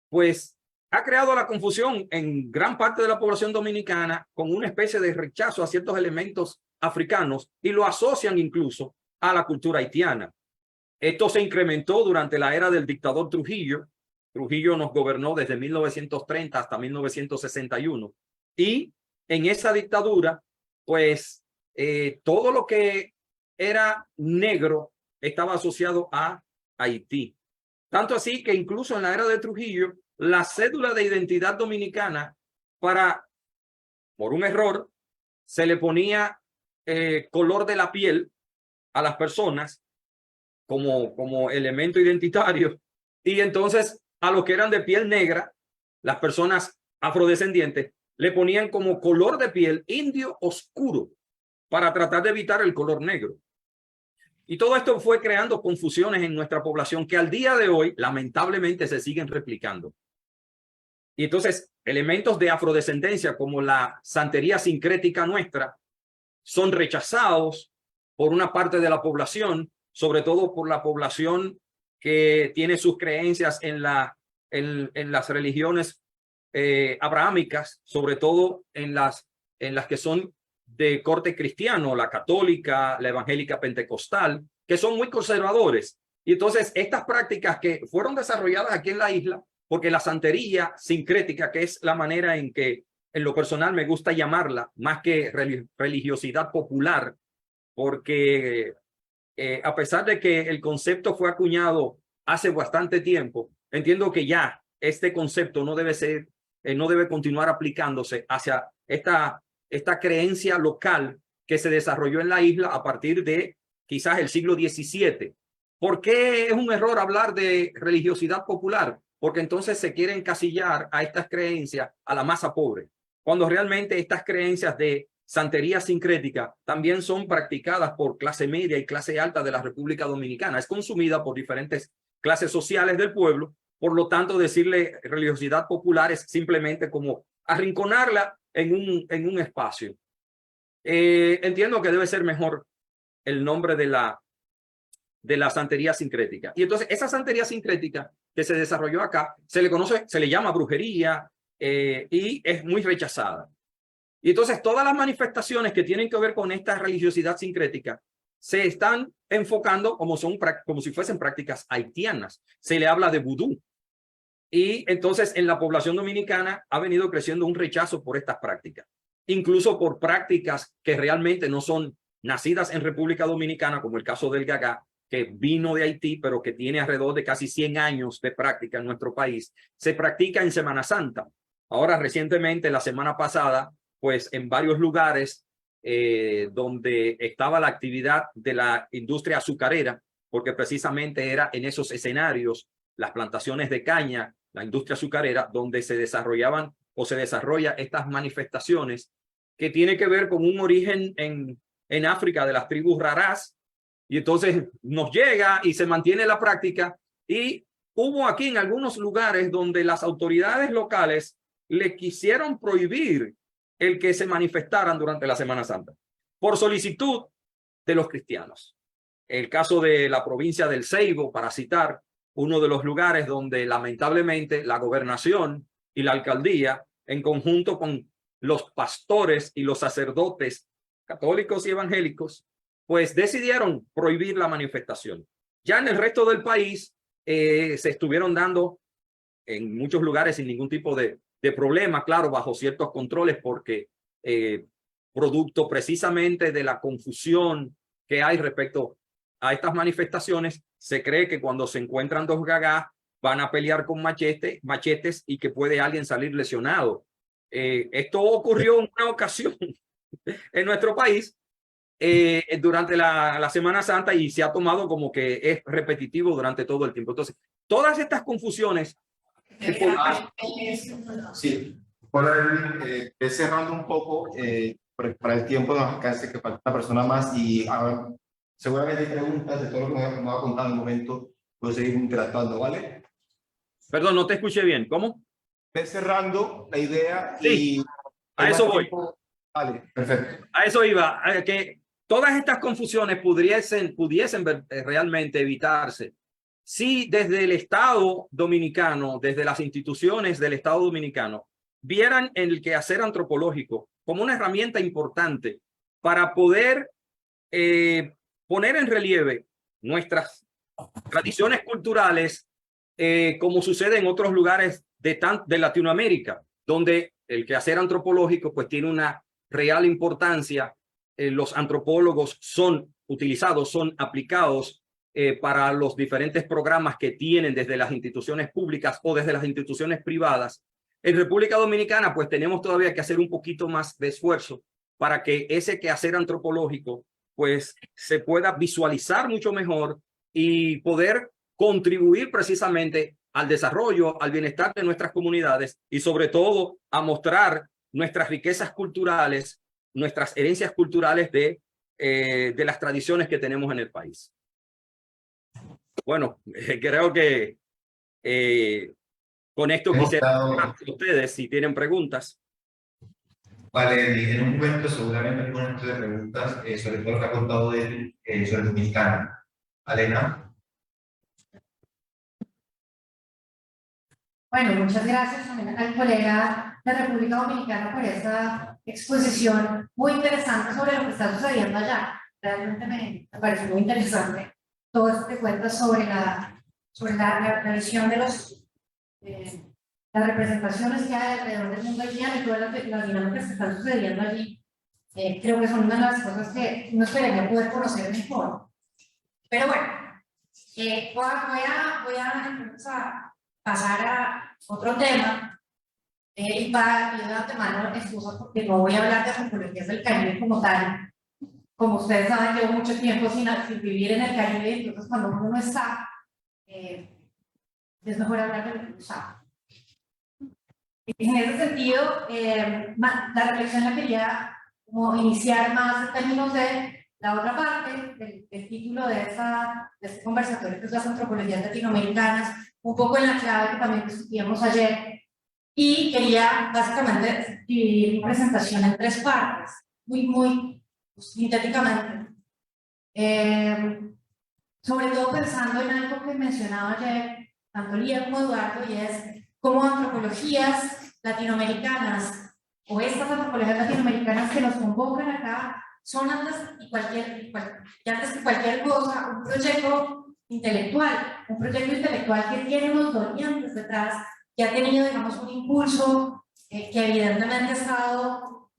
pues ha creado la confusión en gran parte de la población dominicana con una especie de rechazo a ciertos elementos africanos y lo asocian incluso a la cultura haitiana. Esto se incrementó durante la era del dictador Trujillo. Trujillo nos gobernó desde 1930 hasta 1961. Y en esa dictadura, pues todo lo que era negro estaba asociado a Haití. Tanto así que incluso en la era de Trujillo, la cédula de identidad dominicana, por un error, se le ponía color de la piel a las personas como elemento identitario. Y entonces a los que eran de piel negra, las personas afrodescendientes, le ponían como color de piel indio oscuro para tratar de evitar el color negro. Y todo esto fue creando confusiones en nuestra población que al día de hoy lamentablemente se siguen replicando. Y entonces elementos de afrodescendencia como la santería sincrética nuestra son rechazados por una parte de la población, sobre todo por la población que tiene sus creencias en las religiones abrahámicas, sobre todo en las que son de corte cristiano, la católica, la evangélica pentecostal, que son muy conservadores. Y entonces estas prácticas que fueron desarrolladas aquí en la isla, porque la santería sincrética, que es la manera en que en lo personal me gusta llamarla, más que religiosidad popular, porque a pesar de que el concepto fue acuñado hace bastante tiempo, entiendo que ya este concepto no debe ser, no debe continuar aplicándose hacia esta creencia local que se desarrolló en la isla a partir de quizás el siglo XVII. ¿Por qué es un error hablar de religiosidad popular? Porque entonces se quiere encasillar a estas creencias a la masa pobre, cuando realmente estas creencias de santería sincrética también son practicadas por clase media y clase alta de la República Dominicana. Es consumida por diferentes clases sociales del pueblo. Por lo tanto, decirle religiosidad popular es simplemente como arrinconarla en un espacio. Entiendo que debe ser mejor el nombre de la santería sincrética. Y entonces esa santería sincrética que se desarrolló acá se le conoce, se le llama brujería y es muy rechazada. Y entonces todas las manifestaciones que tienen que ver con esta religiosidad sincrética se están enfocando como si fuesen prácticas haitianas. Se le habla de vudú. Y entonces en la población dominicana ha venido creciendo un rechazo por estas prácticas, incluso por prácticas que realmente no son nacidas en República Dominicana, como el caso del gagá, que vino de Haití, pero que tiene alrededor de casi 100 años de práctica en nuestro país. Se practica en Semana Santa. Ahora, recientemente, la semana pasada, pues en varios lugares donde estaba la actividad de la industria azucarera, porque precisamente era en esos escenarios, las plantaciones de caña, la industria azucarera, donde se desarrollaban o se desarrolla estas manifestaciones que tiene que ver con un origen en África de las tribus rarás. Y entonces nos llega y se mantiene la práctica. Y hubo aquí en algunos lugares donde las autoridades locales le quisieron prohibir el que se manifestaran durante la Semana Santa por solicitud de los cristianos. El caso de la provincia del Ceibo, para citar, uno de los lugares donde lamentablemente la gobernación y la alcaldía, en conjunto con los pastores y los sacerdotes católicos y evangélicos, pues decidieron prohibir la manifestación. Ya en el resto del país se estuvieron dando en muchos lugares sin ningún tipo de problema, claro, bajo ciertos controles, porque producto precisamente de la confusión que hay respecto a estas manifestaciones, se cree que cuando se encuentran dos gagás van a pelear con machetes y que puede alguien salir lesionado. Esto ocurrió en una ocasión en nuestro país durante la Semana Santa y se ha tomado como que es repetitivo durante todo el tiempo. Entonces, todas estas confusiones... Sí, por cerrando un poco, para el tiempo nos alcance que falta una persona más y seguramente hay preguntas de todo lo que me va a contar en el momento, puedo seguir interactuando, ¿vale? Perdón, no te escuché bien, ¿cómo? Ve cerrando la idea sí, y... a eso voy. Vale, perfecto. A eso iba, que todas estas confusiones pudiesen realmente evitarse si desde el Estado dominicano, desde las instituciones del Estado dominicano, vieran el quehacer antropológico como una herramienta importante para poder poner en relieve nuestras tradiciones culturales, como sucede en otros lugares de Latinoamérica, donde el quehacer antropológico pues tiene una real importancia. Los antropólogos son utilizados, son aplicados para los diferentes programas que tienen desde las instituciones públicas o desde las instituciones privadas. En República Dominicana pues tenemos todavía que hacer un poquito más de esfuerzo para que ese quehacer antropológico pues se pueda visualizar mucho mejor y poder contribuir precisamente al desarrollo, al bienestar de nuestras comunidades y sobre todo a mostrar nuestras riquezas culturales, nuestras herencias culturales de las tradiciones que tenemos en el país. Bueno, creo que con esto quisiera ustedes si tienen preguntas. Vale, en un momento seguramente hay un de preguntas, sobre todo lo que ha contado él sobre el dominicano. Alena. Bueno, muchas gracias también al colega de República Dominicana por esta exposición muy interesante sobre lo que está sucediendo allá. Realmente me pareció muy interesante. todo esto que cuentas sobre la visión de las representaciones que hay alrededor del mundo haitiano y todas las dinámicas que están sucediendo allí. Creo que son una de las cosas que uno esperaría poder conocer mejor. Pero bueno, voy a pasar a otro tema. Y para pedir de antemano excusas porque no voy a hablar de antropologías del Caribe como tal. Como ustedes saben, llevo mucho tiempo sin vivir en el Caribe, entonces cuando uno no está, es mejor hablar de lo que uno sabe. En ese sentido, la reflexión la quería como iniciar más en términos de la otra parte del título de este conversatorio, que es las antropologías latinoamericanas, un poco en la clave que también discutíamos ayer, y quería básicamente dividir mi presentación en tres partes, muy sintéticamente. Sobre todo pensando en algo que mencionaba ayer, tanto Lía como Eduardo, y es cómo antropologías latinoamericanas, o estas antropologías latinoamericanas que nos convocan acá, son antes que cualquier cosa, un proyecto intelectual que tiene unos dolientes detrás, que ha tenido, digamos, un impulso que evidentemente ha estado,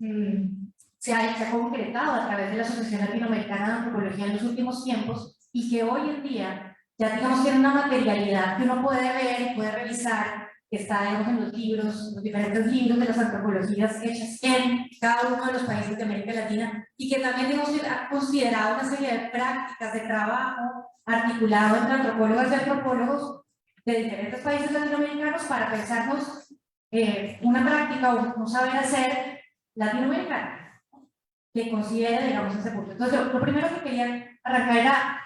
se ha concretado a través de la Asociación Latinoamericana de Antropología en los últimos tiempos, y que hoy en día ya, digamos, tiene una materialidad que uno puede ver, puede revisar, que está, digamos, en los libros, los diferentes libros de las antropologías hechas en cada uno de los países de América Latina, y que también, digamos, ha considerado una serie de prácticas de trabajo articulado entre antropólogas y antropólogos de diferentes países latinoamericanos para pensarnos una práctica o un saber hacer latinoamericano que considere, digamos, ese punto. Entonces, lo primero que quería arrancar era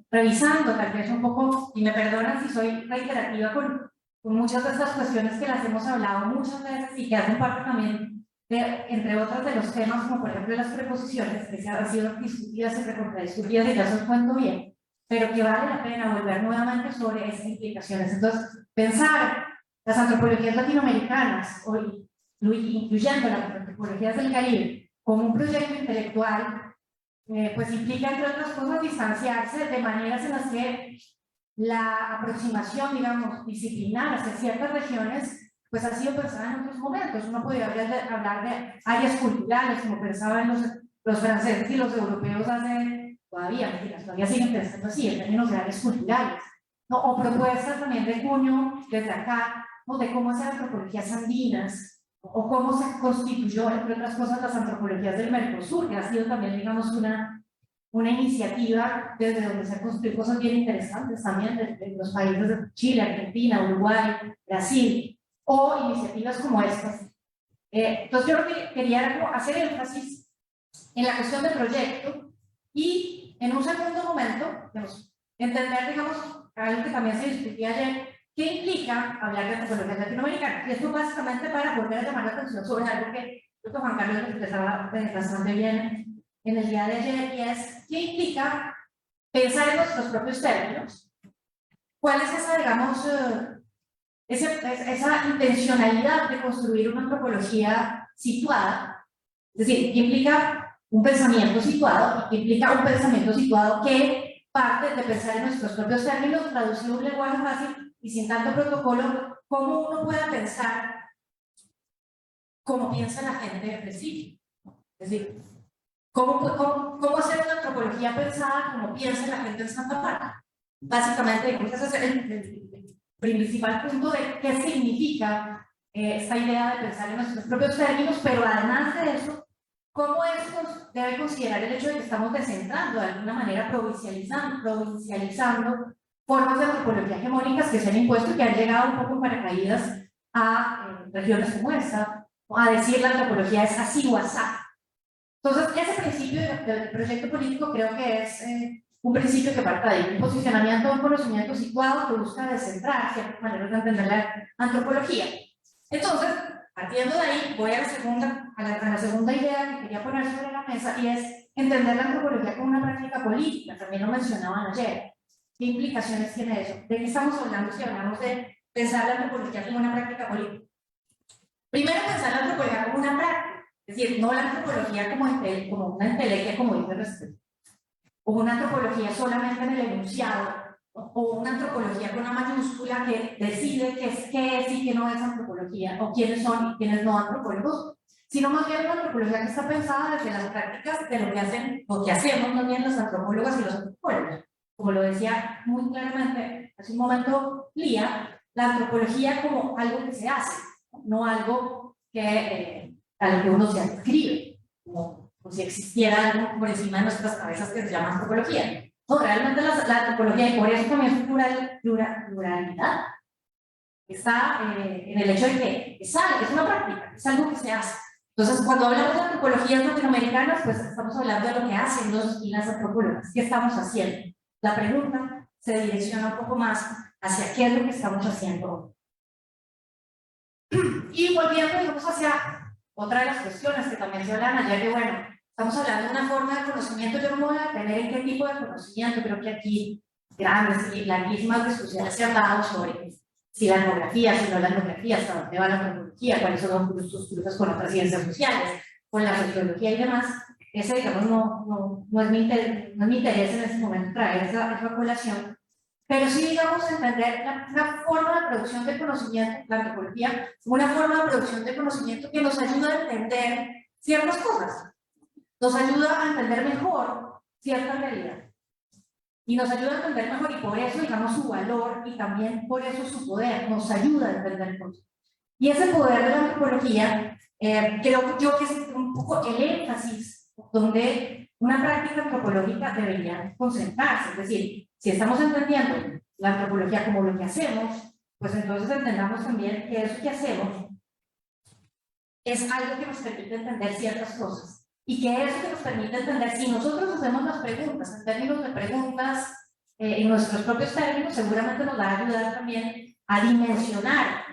revisando tal vez un poco, y me perdonan si soy reiterativa con muchas de estas cuestiones que las hemos hablado muchas veces y que hacen parte también de, entre otras, de los temas, como por ejemplo las preposiciones, que se han sido discutidas y recontradiscutidas, y ya se os cuento bien, pero que vale la pena volver nuevamente sobre esas implicaciones. Entonces, pensar las antropologías latinoamericanas, o incluyendo las antropologías del Caribe, como un proyecto intelectual, pues implica, entre otras cosas, distanciarse de maneras en las que la aproximación, digamos, disciplinar hacia ciertas regiones, pues ha sido pensada en otros momentos. Uno podría hablar de áreas culturales, como pensaban los franceses y los europeos todavía siguen pensando así, en términos de áreas culturales, ¿no? O propuestas también de cuño desde acá, ¿no? De cómo hacer antropologías andinas, o cómo se constituyó, entre otras cosas, las antropologías del Mercosur, que ha sido también, digamos, una iniciativa desde donde se han construido cosas bien interesantes también de los países de Chile, Argentina, Uruguay, Brasil, o iniciativas como estas. Entonces yo lo que quería era hacer énfasis en la cuestión del proyecto y en un segundo momento, digamos, entender, digamos, algo que también se discutía ayer, qué implica hablar de antropología latinoamericana. Y esto básicamente para volver a llamar la atención sobre algo que creo que Juan Carlos expresaba bastante bien en el día de ayer, y es qué implica pensar en nuestros propios términos, cuál es esa, digamos, esa intencionalidad de construir una antropología situada, es decir, qué implica un pensamiento situado, y qué implica un pensamiento situado que parte de pensar en nuestros propios términos, traducir un lenguaje fácil y sin tanto protocolo, cómo uno pueda pensar como piensa la gente específica. Es decir, ¿cómo hacer una antropología pensada como piensa la gente en Santa Marta? Básicamente, digamos, ese es el principal punto de qué significa esta idea de pensar en nuestros propios términos, pero además de eso, cómo esto debe considerar el hecho de que estamos descentrando, de alguna manera provincializando formas de antropología hegemónicas que se han impuesto y que han llegado un poco en paracaídas a regiones como esta, a decir la antropología es así o asá. Entonces, ese principio del proyecto político creo que es un principio que parte de ahí, un posicionamiento de un conocimiento situado que busca descentrar ciertas maneras de entender la antropología. Entonces, partiendo de ahí, voy a la segunda idea que quería poner sobre la mesa, y es entender la antropología como una práctica política. También lo mencionaban ayer. ¿Qué implicaciones tiene eso? ¿De qué estamos hablando si hablamos de pensar la antropología como una práctica política? Primero, pensar la antropología como una práctica, es decir, no la antropología como una entelequia, como dice Respeto, o una antropología solamente en el enunciado, o una antropología con una mayúscula que decide qué es y qué no es antropología, o quiénes son y quiénes no antropólogos, sino más bien una antropología que está pensada desde las prácticas de lo que hacen, o que hacemos también los antropólogos y los antropólogos. Como lo decía muy claramente hace un momento Lía, la antropología como algo que se hace, no algo que, a lo que uno se adscribe, como si existiera algo por encima de nuestras cabezas que se llama antropología. No, realmente la antropología, y por eso también su pluralidad, está en el hecho de que es una práctica, es algo que se hace. Entonces, cuando hablamos de antropologías latinoamericanas, pues estamos hablando de lo que hacen los y las antropólogas, qué estamos haciendo. La pregunta se direcciona un poco más hacia qué es lo que estamos haciendo. Y volviendo, digamos, hacia otra de las cuestiones que también se hablan ayer, que bueno, estamos hablando de una forma de conocimiento, yo no voy a tener en qué tipo de conocimiento, creo que aquí grandes y larguísimas discusiones se han dado sobre si la etnografía, si no la etnografía, hasta dónde va la antropología, cuáles son sus cruces con otras ciencias sociales, con la sociología y demás. Ese, digamos, no es mi interés en este momento traer esa colación, pero sí, digamos, entender una forma de producción de conocimiento, la antropología, una forma de producción de conocimiento que nos ayuda a entender ciertas cosas, nos ayuda a entender mejor cierta realidad. Y nos ayuda a entender mejor, y por eso, digamos, su valor, y también por eso su poder, nos ayuda a entender cosas. Y ese poder de la antropología, creo yo que es un poco el énfasis donde una práctica antropológica debería concentrarse. Es decir, si estamos entendiendo la antropología como lo que hacemos, pues entonces entendamos también que eso que hacemos es algo que nos permite entender ciertas cosas. Y que eso que nos permite entender, si nosotros hacemos las preguntas en términos de preguntas, en nuestros propios términos, seguramente nos va a ayudar también a dimensionar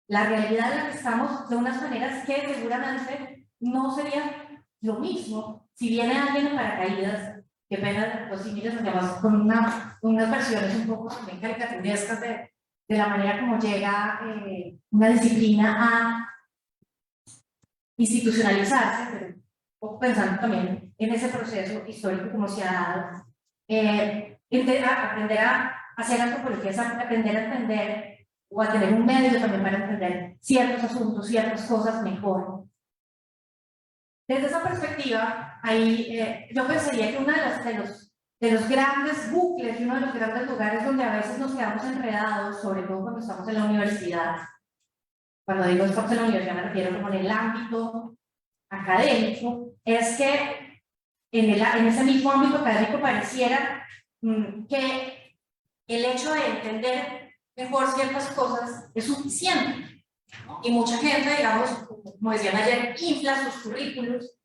la realidad en la que estamos de unas maneras que seguramente no sería lo mismo si viene alguien en paracaídas, que pena los símiles, además con unas versiones un poco también caricaturescas de la manera como llega una disciplina a institucionalizarse, pero un poco pensando también en ese proceso histórico como se ha dado. Aprender a hacer antropología es aprender a entender o a tener un medio también para entender ciertos asuntos, ciertas cosas mejor. Desde esa perspectiva, ahí, yo pensaría que uno de los grandes bucles y uno de los grandes lugares donde a veces nos quedamos enredados, sobre todo cuando estamos en la universidad, cuando digo estamos en la universidad me refiero como en el ámbito académico, es que en ese mismo ámbito académico pareciera que el hecho de entender mejor ciertas cosas es suficiente, ¿no? Y mucha gente, digamos, como decían ayer, infla sus currículos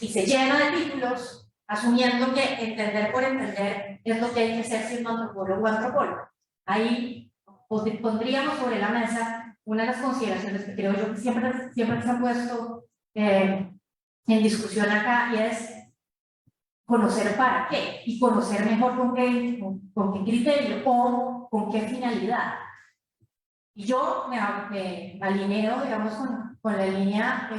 y se llena de títulos asumiendo que entender por entender es lo que hay que hacer siendo antropólogo o antropólogo. Ahí pondríamos sobre la mesa una de las consideraciones que creo yo que siempre se han puesto en discusión acá, y es conocer para qué, y conocer mejor con qué criterio o con qué finalidad. Y yo me alineo, digamos, con la línea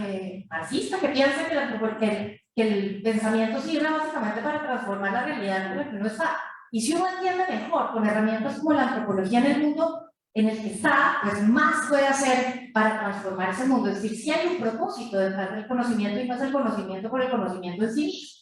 marxista, que piensa que el pensamiento sirve básicamente para transformar la realidad en la que uno está. Y si uno entiende mejor con herramientas como la antropología en el mundo en el que está, pues más puede hacer para transformar ese mundo. Es decir, si hay un propósito detrás del conocimiento y no es el conocimiento por el conocimiento en sí mismo.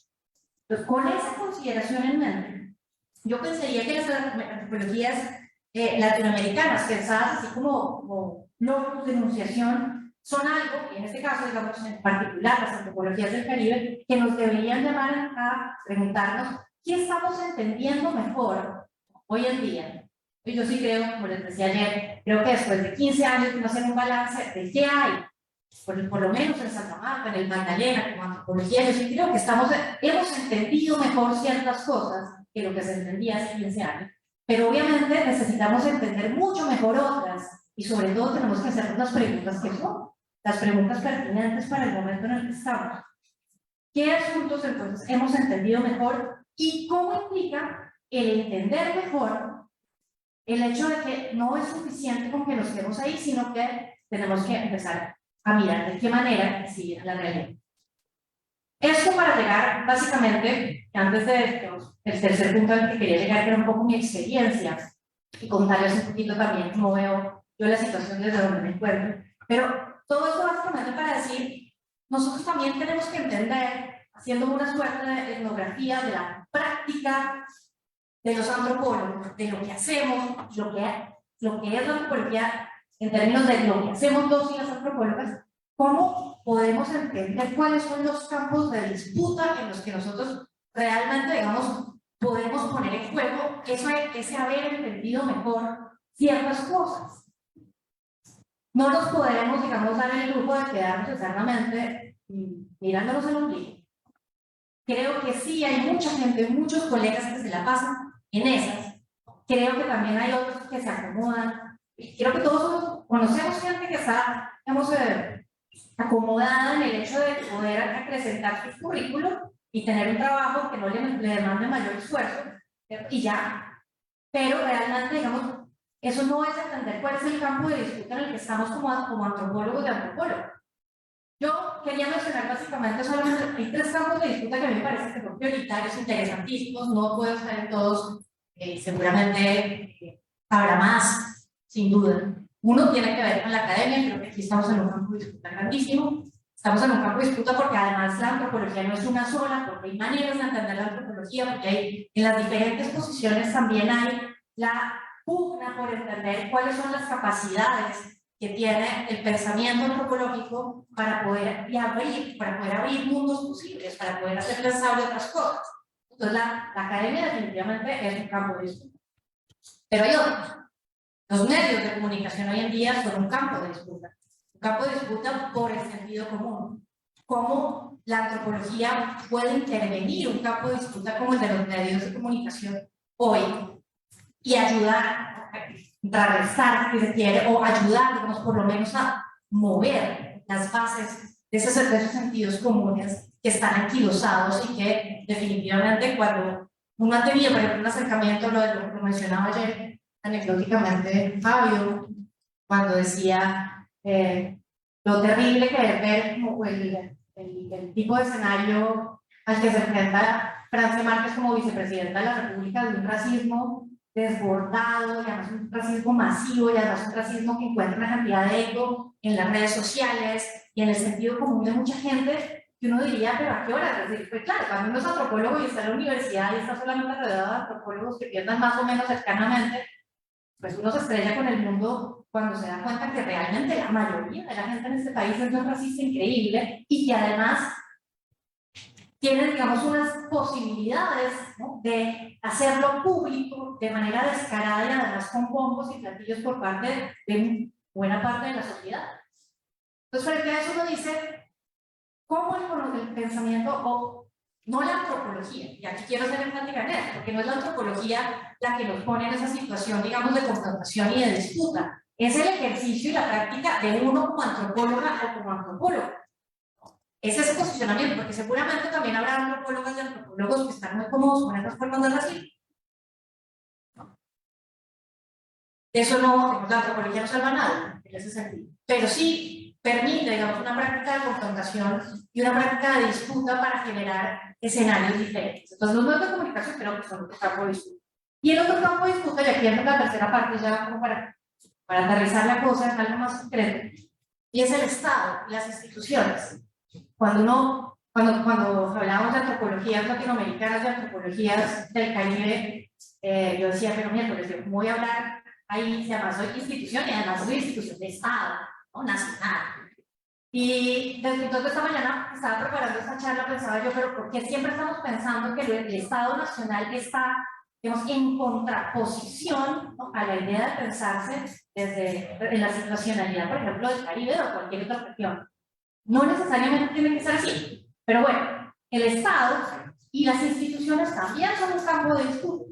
Entonces, con esa consideración en mente, yo pensaría que las antropologías latinoamericanas, pensadas así como logros de enunciación, son algo, y en este caso, digamos, en particular, las antropologías del Caribe, que nos deberían llevar a preguntarnos qué estamos entendiendo mejor hoy en día. Y yo sí creo, como les decía ayer, creo que después de 15 años de no hacer un balance de qué hay, por lo menos en Santa Marta, en el Magdalena, como antropología, yo sí creo que hemos entendido mejor ciertas cosas que lo que se entendía hace 15 años. Pero obviamente necesitamos entender mucho mejor otras, y sobre todo tenemos que hacernos las preguntas que son, las preguntas pertinentes para el momento en el que estamos. ¿Qué asuntos entonces hemos entendido mejor y cómo implica el entender mejor el hecho de que no es suficiente con que nos quedemos ahí, sino que tenemos que empezar a mirar de qué manera sigue la realidad? Esto para llegar, básicamente, antes de el tercer punto al que quería llegar, que era un poco mi experiencia, y contarles un poquito también cómo veo yo la situación desde donde me encuentro. Pero todo esto básicamente para decir, nosotros también tenemos que entender, haciendo una suerte de etnografía de la práctica de los antropólogos, de lo que hacemos, lo que es la antropología en términos de lo que hacemos los y las antropólogas, cómo podemos entender cuáles son los campos de disputa en los que nosotros realmente, digamos, podemos poner en juego ese haber entendido mejor ciertas cosas. No nos podemos, digamos, dar el lujo de quedarnos eternamente mirándonos el ombligo. Creo que sí hay mucha gente, muchos colegas que se la pasan en esas. Creo que también hay otros que se acomodan. Creo que todos conocemos gente que está, digamos, acomodada en el hecho de poder acrecentar sus currículos y tener un trabajo que no le demande mayor esfuerzo, y ya. Pero realmente, digamos, eso no es entender cuál es el campo de disputa en el que estamos como antropólogos y antropólogos. Yo quería mencionar básicamente solamente hay 3 campos de disputa que a mí me parecen que son prioritarios, interesantísimos, no puedo estar en todos, seguramente habrá más, sin duda. Uno tiene que ver con la academia, creo que aquí estamos en un campo de disputa grandísimo. Estamos en un campo de disputa porque además la antropología no es una sola, porque hay maneras de entender la antropología, porque hay, en las diferentes posiciones también hay la pugna por entender cuáles son las capacidades que tiene el pensamiento antropológico para poder abrir mundos posibles, para poder hacer pensable otras cosas. Entonces la academia definitivamente es un campo de disputa. Pero hay otros. Los medios de comunicación hoy en día son un campo de disputa. Un campo de disputa por el sentido común. Cómo la antropología puede intervenir un campo de disputa como el de los medios de comunicación hoy y ayudar a contrarrestar, si se quiere, o ayudar, digamos, por lo menos a mover las bases de esos sentidos comunes que están anquilosados y que definitivamente cuando uno ha tenido, por ejemplo, un acercamiento, lo mencionaba ayer anecdóticamente Fabio, cuando decía lo terrible que es ver como el tipo de escenario al que se enfrenta Francia Márquez como vicepresidenta de la República, de un racismo desbordado, y además un racismo masivo, y además un racismo que encuentra una cantidad de eco en las redes sociales y en el sentido común de mucha gente, que uno diría, pero ¿a qué hora? Es decir, pues claro, cuando uno es antropólogo y está en la universidad y está solamente rodeado de antropólogos que piensan más o menos cercanamente, pues uno se estrella con el mundo cuando se da cuenta que realmente la mayoría de la gente en este país es un racista increíble y que además tienen, digamos, unas posibilidades, ¿no?, de hacerlo público de manera descarada y además con bombos y platillos por parte de buena parte de la sociedad. Entonces, frente a eso uno dice, ¿cómo el pensamiento, o no la antropología, y aquí quiero hacer enfática en esto, porque no es la antropología la que nos pone en esa situación, digamos, de confrontación y de disputa, es el ejercicio y la práctica de uno como antropóloga o como antropólogo. Es ese posicionamiento, porque seguramente también habrá antropólogas y antropólogos que están muy cómodos con estas formas de racismo. Eso no, la antropología no salva nada en ese sentido, pero sí permite, digamos, una práctica de confrontación y una práctica de disputa para generar escenarios diferentes. Entonces, los medios de comunicación creo que son otro campo de disputa. Y el otro campo de disputa, y aquí es la tercera parte, ya como para aterrizar la cosa en algo más concreto, y es el Estado y las instituciones. Cuando hablábamos de antropologías latinoamericanas, de antropologías del Caribe, yo decía, pero miércoles, ¿cómo voy a hablar ahí? Si además soy institución y además soy institución de Estado, ¿no?, nacional. Y desde entonces esta mañana estaba preparando esta charla, pensaba yo, pero ¿por qué siempre estamos pensando que el Estado nacional está, digamos, en contraposición, ¿no?, a la idea de pensarse en la situacionalidad, por ejemplo, del Caribe o cualquier otra región? No necesariamente tiene que ser así, pero bueno, el Estado y las instituciones también son un campo de disputa.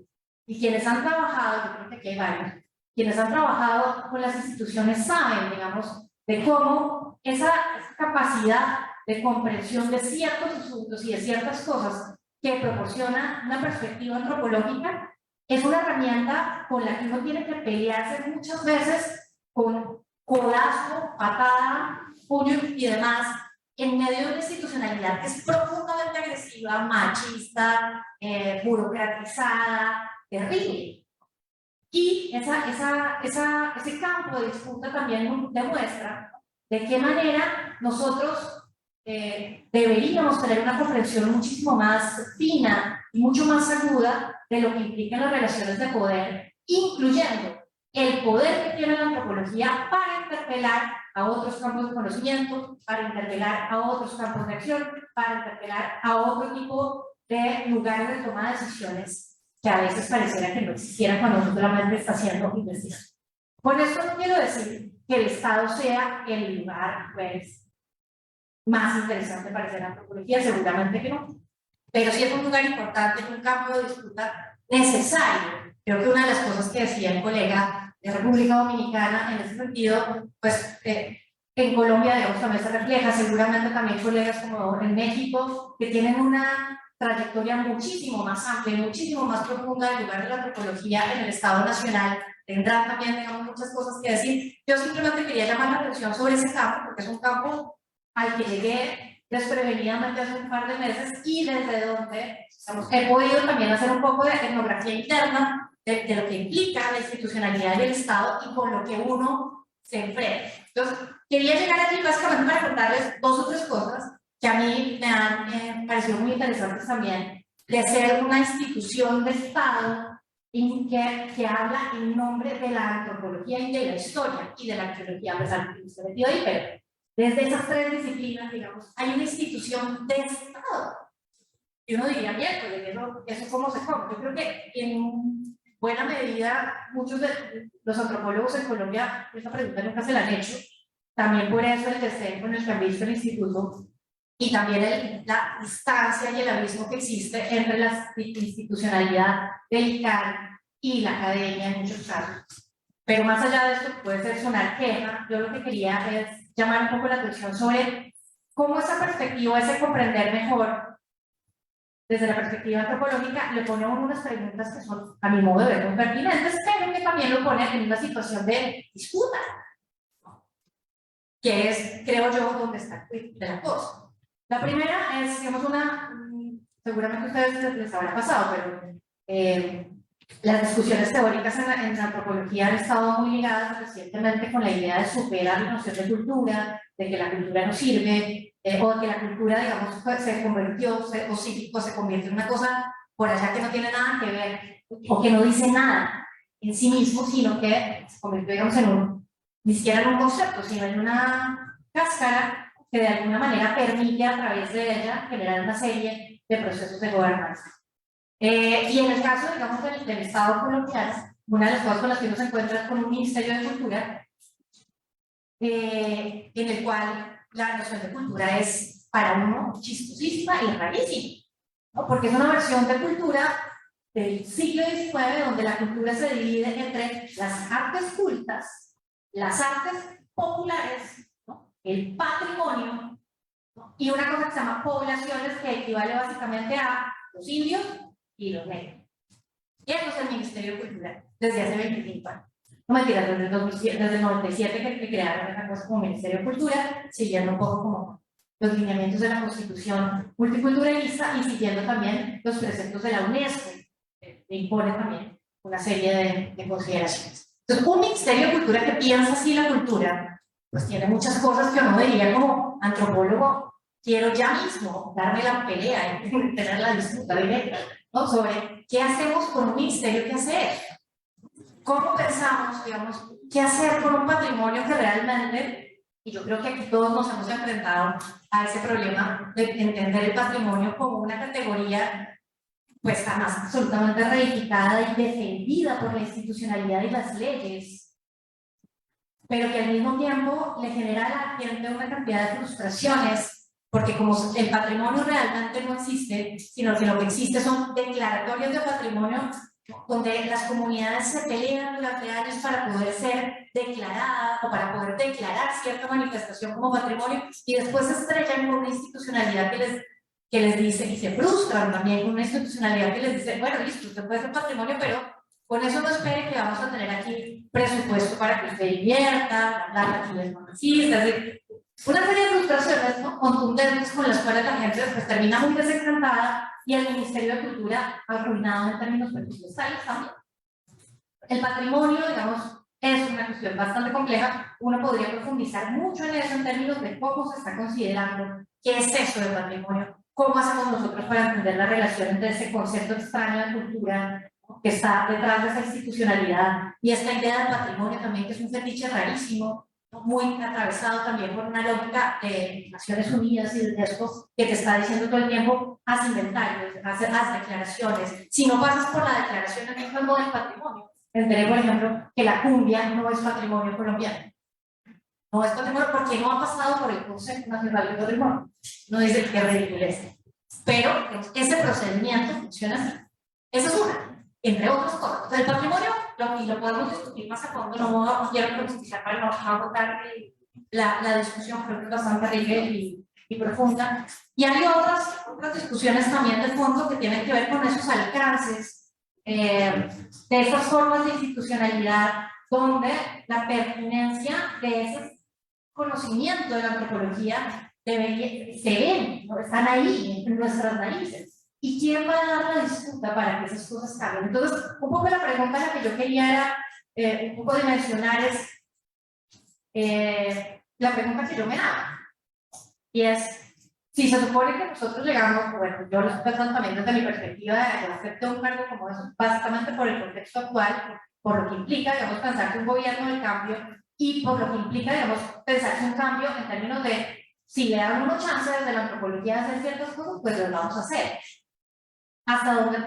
Y quienes han trabajado, yo creo que aquí hay varios, quienes han trabajado con las instituciones saben, digamos, de cómo esa capacidad de comprensión de ciertos asuntos y de ciertas cosas que proporciona una perspectiva antropológica es una herramienta con la que uno tiene que pelearse muchas veces con codazo, patada, puño y demás, en medio de una institucionalidad que es profundamente restrictiva, machista, burocratizada, terrible. Y ese campo de disputa también demuestra de qué manera nosotros deberíamos tener una comprensión muchísimo más fina y mucho más aguda de lo que implican las relaciones de poder, incluyendo el poder que tiene la antropología para interpelar a otros campos de conocimiento, para interpelar a otros campos de acción, para interpelar a otro tipo de lugares de toma de decisiones que a veces pareciera que no existieran cuando uno solamente está haciendo investigación. Por eso no quiero decir que el Estado sea el lugar, pues, más interesante para hacer antropología, seguramente que no, pero sí es un lugar importante, es un campo de disputa necesario. Creo que una de las cosas que decía el colega de República Dominicana en ese sentido, pues en Colombia, digamos, también se refleja, seguramente también colegas como en México, que tienen una trayectoria muchísimo más amplia, muchísimo más profunda en lugar de la antropología en el Estado Nacional, tendrán también, digamos, muchas cosas que decir. Yo simplemente quería llamar la atención sobre ese campo, porque es un campo al que llegué desprevenidamente hace un par de meses y desde donde he podido también hacer un poco de etnografía interna de lo que implica la institucionalidad del Estado y con lo que uno se enfrenta. Entonces, quería llegar aquí básicamente para contarles dos o tres cosas que a mí me han parecido muy interesantes también, de ser una institución de Estado que habla en nombre de la antropología y de la historia y de la arqueología, a pesar de que usted metió ahí, pero desde esas tres disciplinas, digamos, hay una institución de Estado. Y uno diría, bien, ¿eso cómo se come? Yo creo que en buena medida muchos de los antropólogos en Colombia esa pregunta nunca se la han hecho. También por eso el deseo con el que han visto el instituto y también la distancia y el abismo que existe entre la institucionalidad del ICANN y la academia en muchos casos. Pero más allá de esto, puede ser sonar queja, yo lo que quería es llamar un poco la atención sobre cómo esa perspectiva, ese comprender mejor, desde la perspectiva antropológica, le pone a uno unas preguntas que son, a mi modo de ver, muy pertinentes, pero que también lo pone en una situación de disputa, que es, creo yo, donde está el de la cosa. La primera es, digamos, seguramente a ustedes les habrá pasado, pero las discusiones teóricas en la antropología han estado muy ligadas recientemente con la idea de superar la noción de cultura, de que la cultura no sirve, o de que la cultura, digamos, se convirtió, o se convierte en una cosa por allá que no tiene nada que ver, o que no dice nada en sí mismo, sino que se convirtió, digamos, ni siquiera en un concepto, sino en una cáscara que de alguna manera permite a través de ella generar una serie de procesos de gobernanza. Y en el caso, digamos, del Estado colombiano, una de las cosas con las que uno se encuentra es con un Ministerio de Cultura, en el cual la noción de cultura es para uno chistosísima y rarísima, ¿no? Porque es una versión de cultura del siglo XIX donde la cultura se divide entre las artes cultas, las artes populares, ¿no? El patrimonio, ¿no? Y una cosa que se llama poblaciones, que equivale básicamente a los indios y los negros. Y eso es el Ministerio de Cultura desde hace 25 años. No mentiras, desde el 97 que crearon esa cosa como Ministerio de Cultura, siguiendo un poco como los lineamientos de la Constitución multiculturalista y siguiendo también los preceptos de la UNESCO, que impone también una serie de consideraciones. Entonces, un Ministerio de Cultura que piensa así la cultura, pues tiene muchas cosas que uno diría como antropólogo, quiero ya mismo darme la pelea y tener la disputa directa, ¿no? Sobre qué hacemos con un ministerio que hace eso. ¿Cómo pensamos, digamos, qué hacer con un patrimonio que realmente, y yo creo que aquí todos nos hemos enfrentado a ese problema de entender el patrimonio como una categoría, pues además absolutamente reificada y defendida por la institucionalidad y las leyes, pero que al mismo tiempo le genera a la gente una cantidad de frustraciones, porque como el patrimonio realmente no existe, sino que lo que existe son declaratorios de patrimonio donde las comunidades se pelean durante años para poder ser declarada o para poder declarar cierta manifestación como patrimonio y después se estrellan con una institucionalidad que les dice, y se frustran también con una institucionalidad que les dice, bueno, listo, usted puede ser patrimonio, pero con eso no espere que vamos a tener aquí presupuesto para que usted invierta, las actividades marxistas, una serie de frustraciones, ¿no?, contundentes con las cuales la gente pues, termina muy desencantada y el Ministerio de Cultura arruinado en términos presupuestarios también. El patrimonio, digamos, es una cuestión bastante compleja. Uno podría profundizar mucho en eso en términos de cómo se está considerando qué es eso de patrimonio, cómo hacemos nosotros para entender la relación entre ese concepto extraño de cultura que está detrás de esa institucionalidad y esta idea del patrimonio también, que es un fetiche rarísimo, muy atravesado también por una lógica de Naciones Unidas y de UNESCO que te está diciendo todo el tiempo: haz inventarios, haz declaraciones. Si no pasas por la declaración en el campo del patrimonio, enteré, por ejemplo, que la cumbia no es patrimonio colombiano. No es patrimonio porque no ha pasado por el Consejo Nacional de Patrimonio. No dice que ridiculez. Pero ese procedimiento funciona así. Esa es una, entre otras cosas. Entonces, el patrimonio, y lo podemos discutir más a fondo, no quiero profundizar para no agotar la discusión, creo que es bastante rica y profunda. Y hay otras discusiones también de fondo que tienen que ver con esos alcances de esas formas de institucionalidad donde la pertinencia de ese conocimiento de la antropología se ven, ¿no?, están ahí en nuestras narices. ¿Y quién va a dar la disputa para que esas cosas cambien? Entonces, un poco la pregunta a la que yo quería era un poco dimensionar es la pregunta que yo me hago. Y es, si se supone que nosotros llegamos, bueno, yo lo estoy pensando también desde mi perspectiva de aceptar un cargo como eso, básicamente por el contexto actual, por lo que implica, digamos, pensar que un gobierno del cambio y por lo que implica, digamos, pensar que un cambio en términos de si le dan una chance desde la antropología de hacer ciertas cosas, pues lo vamos a hacer. Hasta donde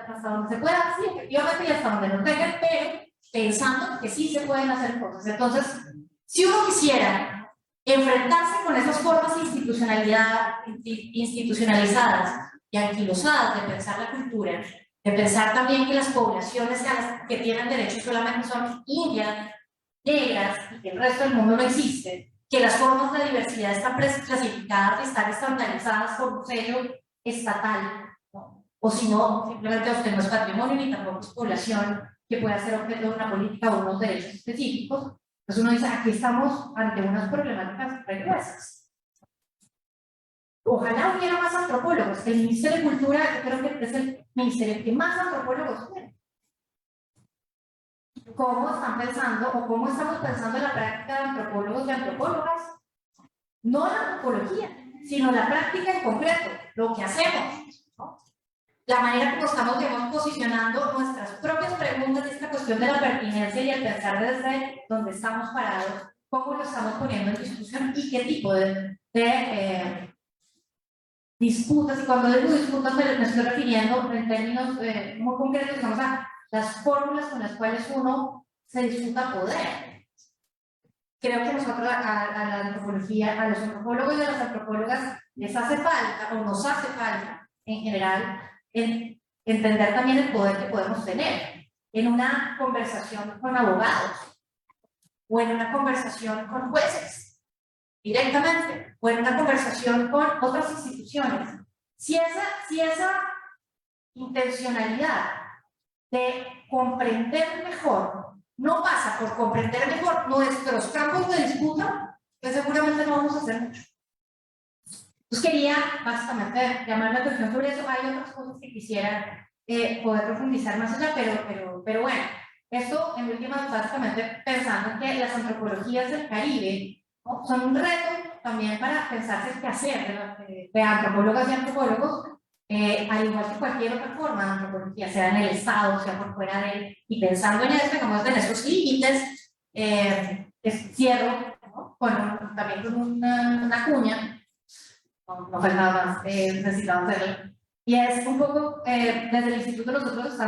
se pueda, sí, efectivamente, y hasta donde no tengan, pero pensando que sí se pueden hacer cosas. Entonces, si uno quisiera enfrentarse con esas formas de institucionalizadas y anquilosadas de pensar la cultura, de pensar también que las poblaciones que tienen derechos solamente son indias, negras, y que el resto del mundo no existe, que las formas de diversidad están clasificadas y están estandarizadas por un sello estatal, ¿no? O si no, simplemente usted no es patrimonio ni tampoco es población que pueda ser objeto de una política o unos derechos específicos. Entonces uno dice, aquí estamos ante unas problemáticas regresas. Ojalá hubiera más antropólogos. El Ministerio de Cultura, yo creo que es el ministerio que más antropólogos tiene. ¿Cómo están pensando o cómo estamos pensando en la práctica de antropólogos y antropólogas? No la antropología, sino la práctica en concreto, lo que hacemos, ¿no? La manera como estamos, digamos, posicionando nuestras propias preguntas y esta cuestión de la pertinencia y el pensar desde donde estamos parados, cómo lo estamos poniendo en discusión y qué tipo de disputas. Y cuando digo disputas me estoy refiriendo en términos muy concretos, digamos, a las fórmulas con las cuales uno se disputa poder. Creo que nosotros a la antropología, a los antropólogos y a las antropólogas les hace falta, o nos hace falta en general, entender también el poder que podemos tener en una conversación con abogados o en una conversación con jueces directamente o en una conversación con otras instituciones. Si esa intencionalidad de comprender mejor no pasa por comprender mejor nuestros campos de disputa, pues seguramente no vamos a hacer mucho. Entonces quería básicamente llamar la atención sobre eso. Hay otras cosas que quisiera poder profundizar más allá, pero bueno, esto en últimas básicamente pensando que las antropologías del Caribe, ¿no?, son un reto también para pensarse qué hacer de antropólogas y antropólogos, al igual que cualquier otra forma de antropología, sea en el Estado, sea por fuera de él, y pensando en esto, como en esos límites, cierro, ¿no?, también con una cuña. No fue nada más, necesitaba hacerlo. Y es un poco, desde el instituto nosotros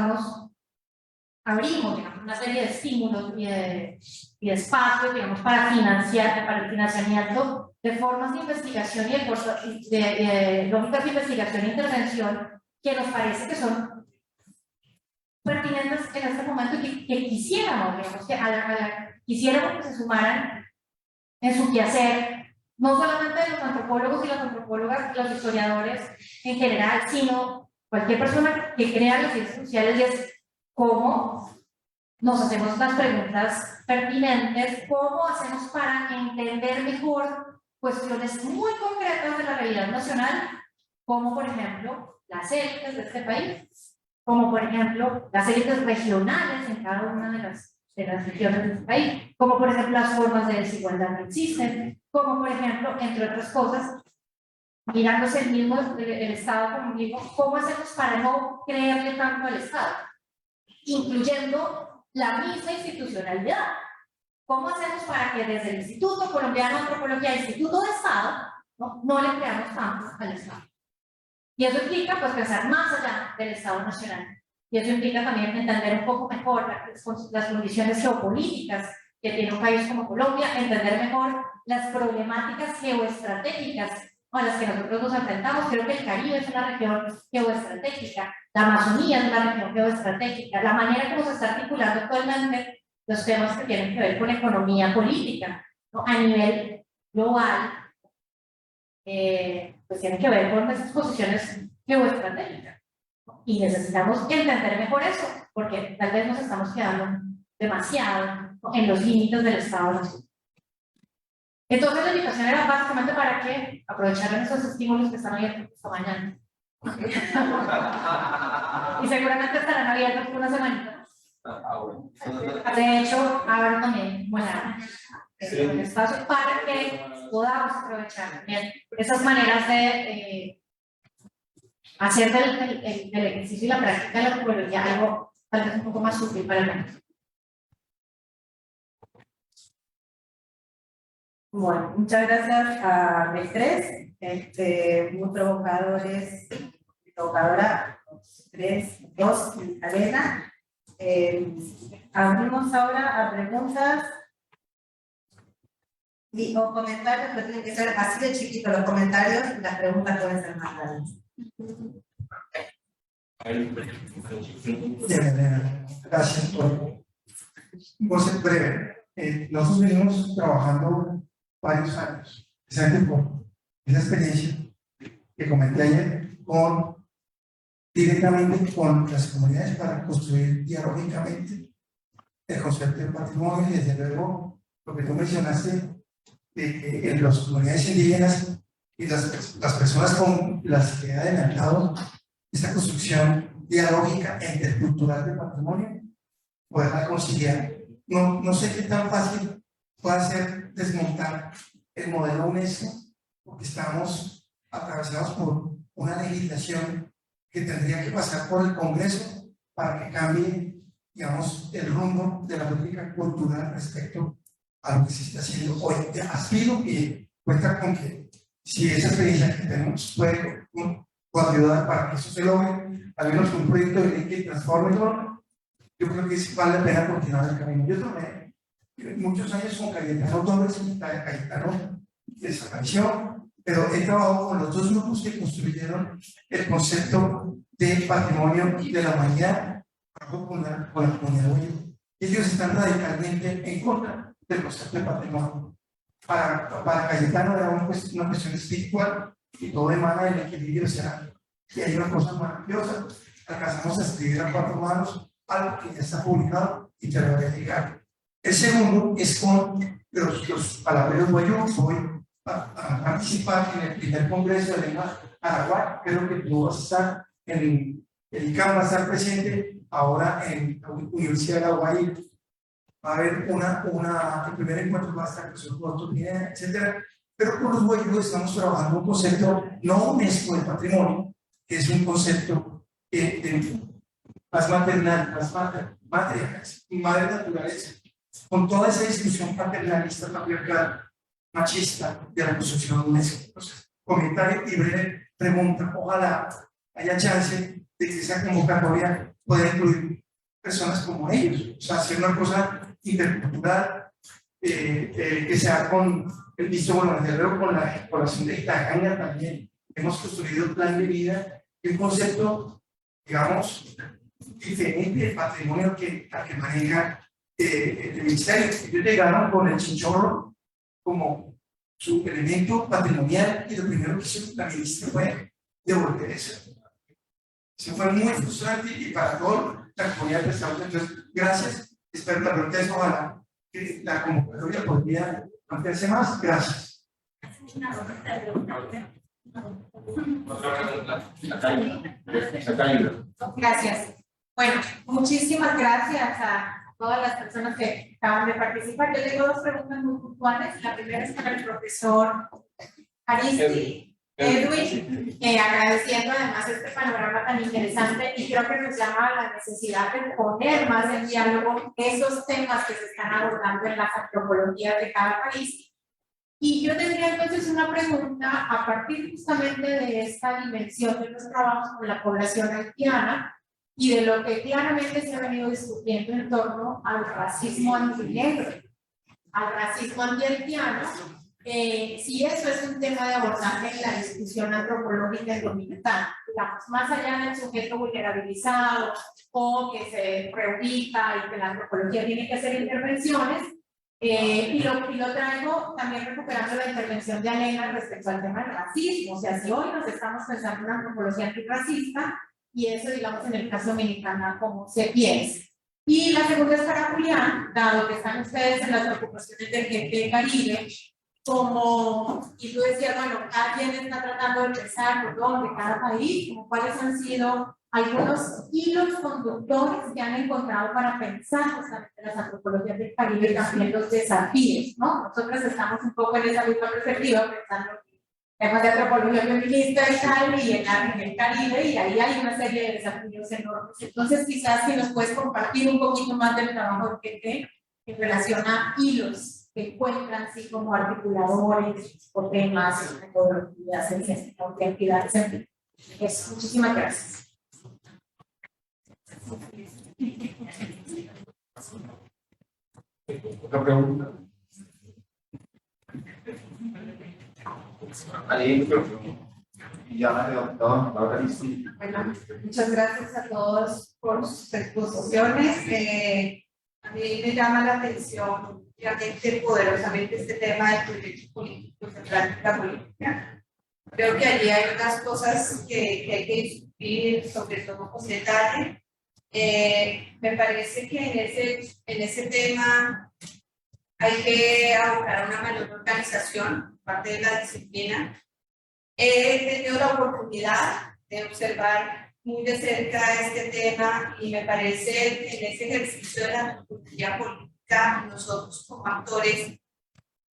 abrimos, digamos, una serie de estímulos y de espacios, digamos, para el financiamiento de formas de investigación y de lógicas de investigación e intervención que nos parece que son pertinentes en este momento y que quisiéramos, digamos, quisiéramos que se sumaran en su quehacer, no solamente los antropólogos y las antropólogas, los historiadores en general, sino cualquier persona que crea las ciencias sociales, y es cómo nos hacemos las preguntas pertinentes, cómo hacemos para entender mejor cuestiones muy concretas de la realidad nacional, como por ejemplo las élites de este país, como por ejemplo las élites regionales en cada una de las regiones de este país, como por ejemplo las formas de desigualdad que existen, como por ejemplo, entre otras cosas, mirándose el Estado como digo, ¿cómo hacemos para no creerle tanto al Estado? Incluyendo la misma institucionalidad. ¿Cómo hacemos para que desde el Instituto Colombiano de Antropología, Instituto de Estado, no le creamos tanto al Estado? Y eso implica pues pensar más allá del Estado Nacional. Y eso implica también entender un poco mejor las condiciones geopolíticas que tiene un país como Colombia, entender mejor las problemáticas geoestratégicas a las que nosotros nos enfrentamos. Creo que el Caribe es una región geoestratégica, la Amazonía es una región geoestratégica, la manera como se está articulando actualmente los temas que tienen que ver con economía política, ¿no? A nivel global, pues tienen que ver con esas posiciones geoestratégicas. Y necesitamos entender mejor eso, porque tal vez nos estamos quedando demasiado en los límites del Estado Nacional. Entonces la invitación era básicamente para que aprovecharan esos estímulos que están abiertos esta mañana. Y seguramente estarán abiertos por una semanita. De hecho, ahora también, bueno, el espacio para que podamos aprovechar también esas maneras de hacer del ejercicio y la práctica de la antropología algo tal vez un poco más útil para el mundo. Bueno, muchas gracias a los tres, muy provocadora, los tres, dos, Elena. Abrimos ahora a preguntas o comentarios, pero tienen que ser así de chiquitos los comentarios y las preguntas pueden ser más grandes. Gracias por ser breve. Nosotros venimos trabajando varios años, precisamente por esa experiencia que comenté ayer, directamente con las comunidades para construir dialógicamente el concepto de patrimonio y desde luego lo que tú mencionaste en las comunidades indígenas y las personas con las que ha adelantado esta construcción dialógica e intercultural del patrimonio, poderla conciliar. No sé qué tan fácil puede ser desmontar el modelo UNESCO, porque estamos atravesados por una legislación que tendría que pasar por el Congreso para que cambie, digamos, el rumbo de la política cultural respecto a lo que se está haciendo hoy. Aspiro y cuenta con que si esa experiencia que tenemos puede ayudar para que eso se logre, al menos un proyecto de ley que transforme todo, yo creo que vale la pena continuar el camino. Yo trabajé muchos años con Cayetano Torres, Cayetano desapareció, pero he trabajado con los dos grupos que construyeron el concepto de patrimonio de la humanidad, con la comunidad huayú. Ellos están radicalmente en contra del concepto de patrimonio. Para Cayetano era una cuestión espiritual y todo emana del equilibrio social. Y hay una cosa maravillosa, alcanzamos a escribir a 4 manos algo que ya está publicado y te lo voy a llegar. El segundo es con los palabreros huayú. Voy a participar en el primer congreso de lengua araguay. Creo que tú vas a estar en el ICAM, va a estar presente ahora en la Universidad de la Guaira. Va a haber el primer encuentro va a estar con otros líderes, etcétera. Pero con los huayú estamos trabajando un concepto no UNESCO de patrimonio, que es un concepto más maternal, más madre naturaleza, con toda esa discusión paternalista, patriarcal, machista de la construcción de UNESCO. Entonces, comentario y breve pregunta. Ojalá haya chance de que esa convocatoria pueda incluir personas como ellos, o sea, hacer una cosa intercultural, que sea con el visto bueno, desde luego con la población de Itaganga también. Hemos construido un plan de vida y un concepto, digamos, diferente del patrimonio que maneja el ministerio. Ellos llegaron con el chinchorro como su elemento patrimonial y lo primero que hizo la ministra fue devolver eso. Eso fue muy frustrante y para toda la comunidad de restaurantes. Entonces, gracias. Espero la pregunta es ojalá que la convocatoria podría ampliarse más. Gracias. Gracias. Bueno, muchísimas gracias a todas las personas que acaban de participar. Yo tengo dos preguntas muy puntuales. La primera es para el profesor Aristi, Edwin, agradeciendo además este panorama tan interesante y creo que nos llama a la necesidad de poner más en diálogo esos temas que se están abordando en las antropologías de cada país. Y yo tendría entonces una pregunta a partir justamente de esta dimensión de los trabajos con la población haitiana y de lo que claramente se ha venido discutiendo en torno al racismo antinegro, al racismo antihaitiano, si eso es un tema de abordaje en la discusión antropológica y documental, digamos, más allá del sujeto vulnerabilizado o que se reubica y que la antropología tiene que hacer intervenciones. Y lo traigo también recuperando la intervención de Alena respecto al tema del racismo. O sea, si hoy nos estamos pensando en una antropología antirracista, y eso, digamos, en el caso dominicano, como se piensa. Y la segunda es para Julián, dado que están ustedes en las preocupaciones del GT Caribe, como, y tú decías, bueno, cada quien está tratando de pensar por dónde, cada país, como cuáles han sido algunos hilos conductores que han encontrado para pensar justamente las antropologías del Caribe y también los desafíos, ¿no? Nosotros estamos un poco en esa misma perspectiva, pensando en temas de antropología feminista y tal, y en el Caribe, y ahí hay una serie de desafíos enormes. Entonces, quizás si nos puedes compartir un poquito más del trabajo que en relación a hilos que encuentran así como articuladores o temas, metodologías, entidades, en fin. Muchísimas gracias. Otra pregunta. Ahora sí. Bueno, muchas gracias a todos por sus exposiciones. A mí me llama la atención, obviamente, poderosamente este tema de proyectos políticos de práctica política. Creo que allí hay unas cosas que hay que discutir, sobre todo con detalle. Me parece que en ese tema hay que abocar una mayor organización, parte de la disciplina. He tenido la oportunidad de observar muy de cerca este tema y me parece que en ese ejercicio de la antropología política nosotros como actores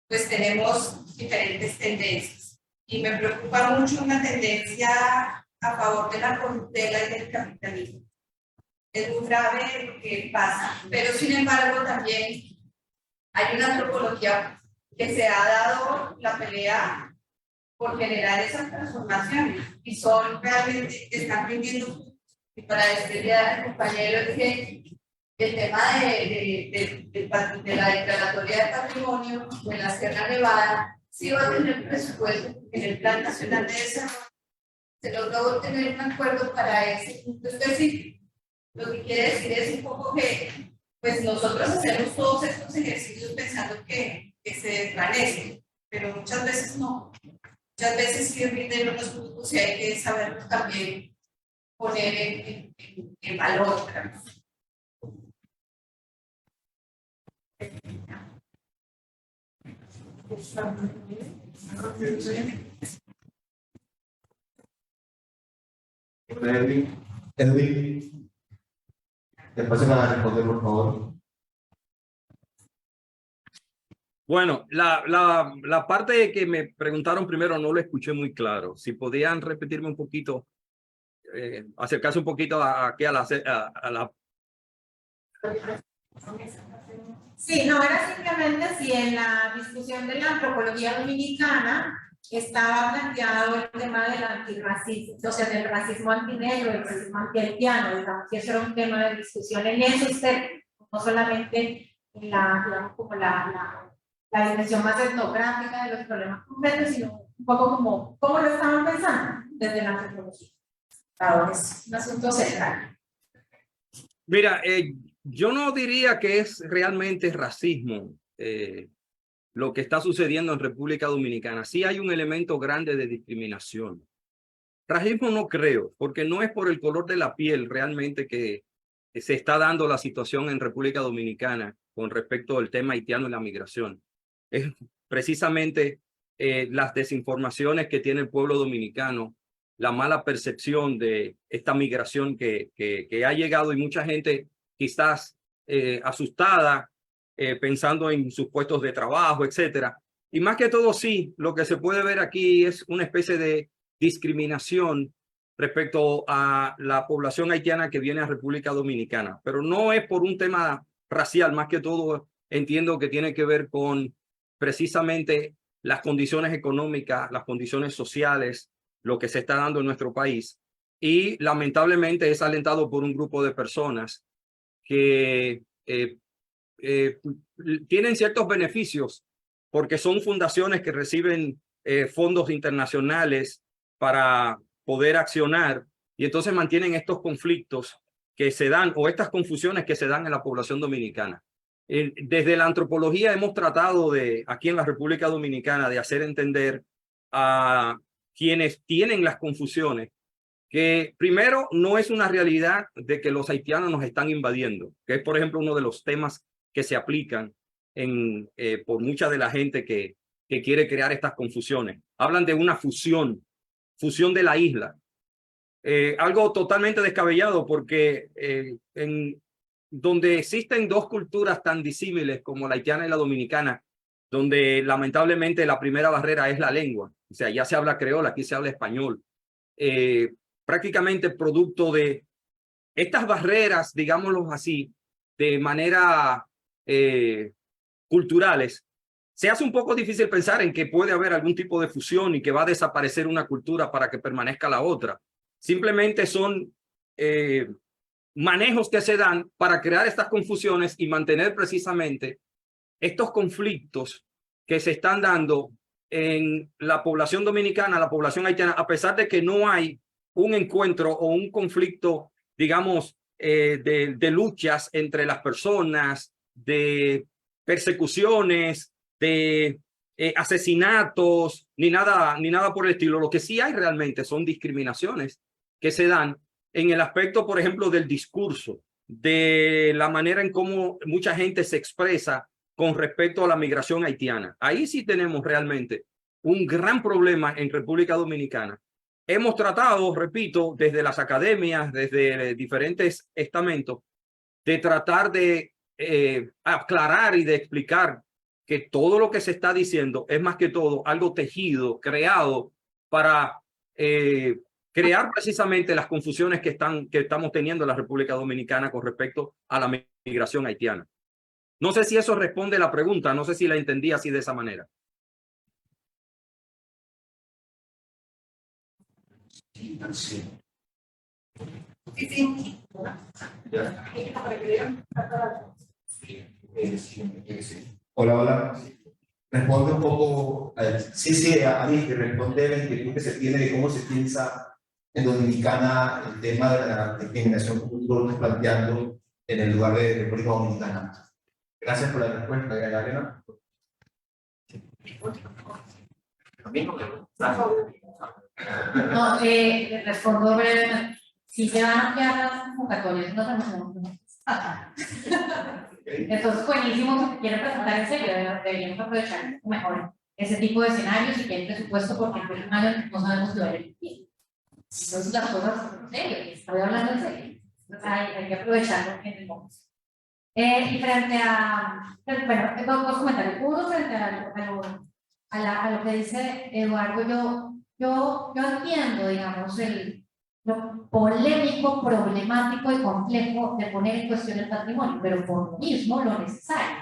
pues tenemos diferentes tendencias y me preocupa mucho una tendencia a favor de la corruptela y del capitalismo. Es muy grave lo que pasa, pero sin embargo también hay una antropología que se ha dado la pelea por generar esas transformaciones y son realmente, están rindiendo. Y para decirle al compañero que el tema de la declaratoria de patrimonio en la Sierra Nevada sí va a tener presupuesto en el Plan Nacional de Desarrollo. Se logró tener un acuerdo para ese punto específico. Lo que quiere decir es un poco que pues nosotros hacemos todos estos ejercicios pensando que se desvanecen, pero muchas veces no. Muchas veces sí rinden unos puntos y hay que saberlos también poner en valor. Edwin, después se van a responder, por favor. Bueno, la parte que me preguntaron primero no lo escuché muy claro. Si podían repetirme un poquito, acercarse un poquito aquí a la... Sí, no, era simplemente si en la discusión de la antropología dominicana estaba planteado el tema del antirracismo, o sea, del racismo antinegro, del racismo antihaitiano, digamos, que eso era un tema de discusión en esos términos, no solamente en la, digamos, como la dimensión más etnográfica de los problemas concretos, sino un poco como cómo lo estaban pensando desde la antropología. Ahora es un asunto central. Mira, yo no diría que es realmente racismo lo que está sucediendo en República Dominicana. Sí hay un elemento grande de discriminación. Racismo no creo, porque no es por el color de la piel realmente que se está dando la situación en República Dominicana con respecto al tema haitiano y la migración. Es precisamente las desinformaciones que tiene el pueblo dominicano, la mala percepción de esta migración que ha llegado, y mucha gente quizás asustada, pensando en sus puestos de trabajo, etcétera. Y más que todo, sí, lo que se puede ver aquí es una especie de discriminación respecto a la población haitiana que viene a República Dominicana, pero no es por un tema racial, más que todo entiendo que tiene que ver con precisamente las condiciones económicas, las condiciones sociales, lo que se está dando en nuestro país, y lamentablemente es alentado por un grupo de personas que tienen ciertos beneficios porque son fundaciones que reciben fondos internacionales para poder accionar, y entonces mantienen estos conflictos que se dan, o estas confusiones que se dan en la población dominicana. Desde la antropología hemos tratado de, aquí en la República Dominicana, de hacer entender a quienes tienen las confusiones que primero no es una realidad de que los haitianos nos están invadiendo, que es, por ejemplo, uno de los temas que se aplican por mucha de la gente que quiere crear estas confusiones. Hablan de una fusión de la isla. Algo totalmente descabellado, porque en donde existen dos culturas tan disímiles como la haitiana y la dominicana, donde lamentablemente la primera barrera es la lengua, o sea, ya se habla creola, aquí se habla español, prácticamente producto de estas barreras, digámoslo así, de manera culturales, se hace un poco difícil pensar en que puede haber algún tipo de fusión y que va a desaparecer una cultura para que permanezca la otra. Simplemente son manejos que se dan para crear estas confusiones y mantener precisamente estos conflictos que se están dando en la población dominicana, la población haitiana, a pesar de que no hay un encuentro o un conflicto, digamos, de luchas entre las personas, de persecuciones, de asesinatos, ni nada por el estilo. Lo que sí hay realmente son discriminaciones que se dan en el aspecto, por ejemplo, del discurso, de la manera en cómo mucha gente se expresa con respecto a la migración haitiana. Ahí sí tenemos realmente un gran problema en República Dominicana. Hemos tratado, repito, desde las academias, desde diferentes estamentos, de tratar de aclarar y de explicar que todo lo que se está diciendo es más que todo algo tejido, creado para crear precisamente las confusiones que estamos teniendo en la República Dominicana con respecto a la migración haitiana. No sé si eso responde a la pregunta, no sé si la entendí así de esa manera. Sí. Hola. Responde un poco, sí, a mí, que responde la inquietud que se tiene de cómo se piensa en Dominicana el tema de la discriminación cultural que estás planteando en el lugar de República Dominicana. Gracias por la respuesta, Elena. No, respondo brevemente. Si se van a ampliar las convocatorias, no tenemos. Entonces, buenísimo, si quieren presentar en serio, deberíamos aprovechar mejor ese tipo de escenarios y que hay presupuesto, porque en un año no sabemos si va a ir bien. Entonces, las cosas en serio, estoy hablando en serio. Entonces, hay que aprovecharlo en el momento. Y frente a, bueno, dos comentarios. Uno, frente a lo que dice Eduardo, yo entiendo, digamos, lo polémico, problemático y complejo de poner en cuestión el patrimonio, pero por lo mismo lo necesario.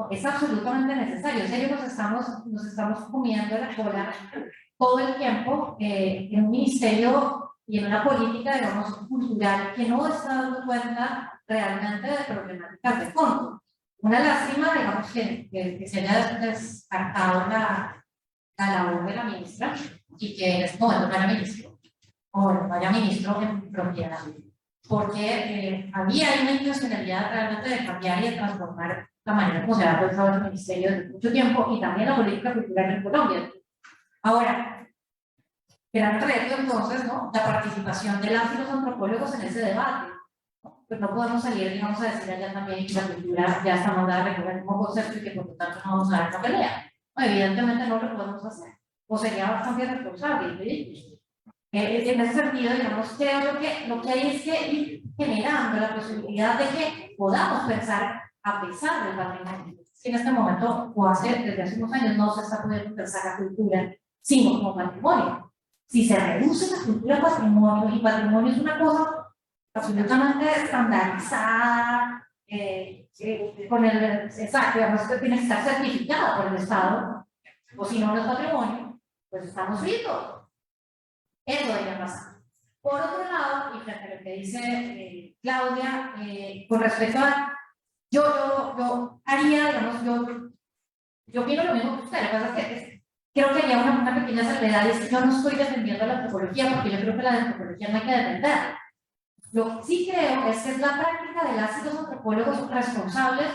Es absolutamente necesario. En serio, nos estamos comiendo la cola todo el tiempo en un ministerio y en una política, digamos, cultural que no está dando cuenta realmente de problemáticas de fondo. Una lástima, digamos, que se haya descartado la labor de la ministra y que en este momento no haya ministro, o bueno, no haya ministro en propiedad, porque había una intencionalidad realmente de cambiar y de transformar la manera como se ha pensado el ministerio desde mucho tiempo y también la política cultural en Colombia. Ahora, gran reto entonces, ¿no?, la participación de las y los antropólogos en ese debate. Pues no podemos salir, digamos, a decir allá también que la cultura ya está mandada a recoger como concepto y que por lo tanto no vamos a dar esa pelea. No, evidentemente no lo podemos hacer, o sería bastante irresponsable. ¿Sí? En ese sentido, digamos, creo que lo que hay es que ir generando la posibilidad de que podamos pensar a pesar del patrimonio. En este momento, o desde hace unos años, no se está pudiendo pensar la cultura sino como patrimonio. Si se reduce la cultura patrimonio, y patrimonio es una cosa absolutamente estandarizada, con el exacto, además que tiene que estar certificada por el Estado, o si no, no es patrimonio, pues estamos fritos. Eso debería pasar. Por otro lado, y frente a lo que dice Claudia, con respecto a yo haría, digamos, yo opino lo mismo que usted, lo que pasa es que creo que haría una pequeña salvedad, y es que yo no estoy defendiendo la antropología, porque yo creo que la antropología no hay que defenderla. Lo que sí creo es que es la práctica de las y los antropólogos responsables,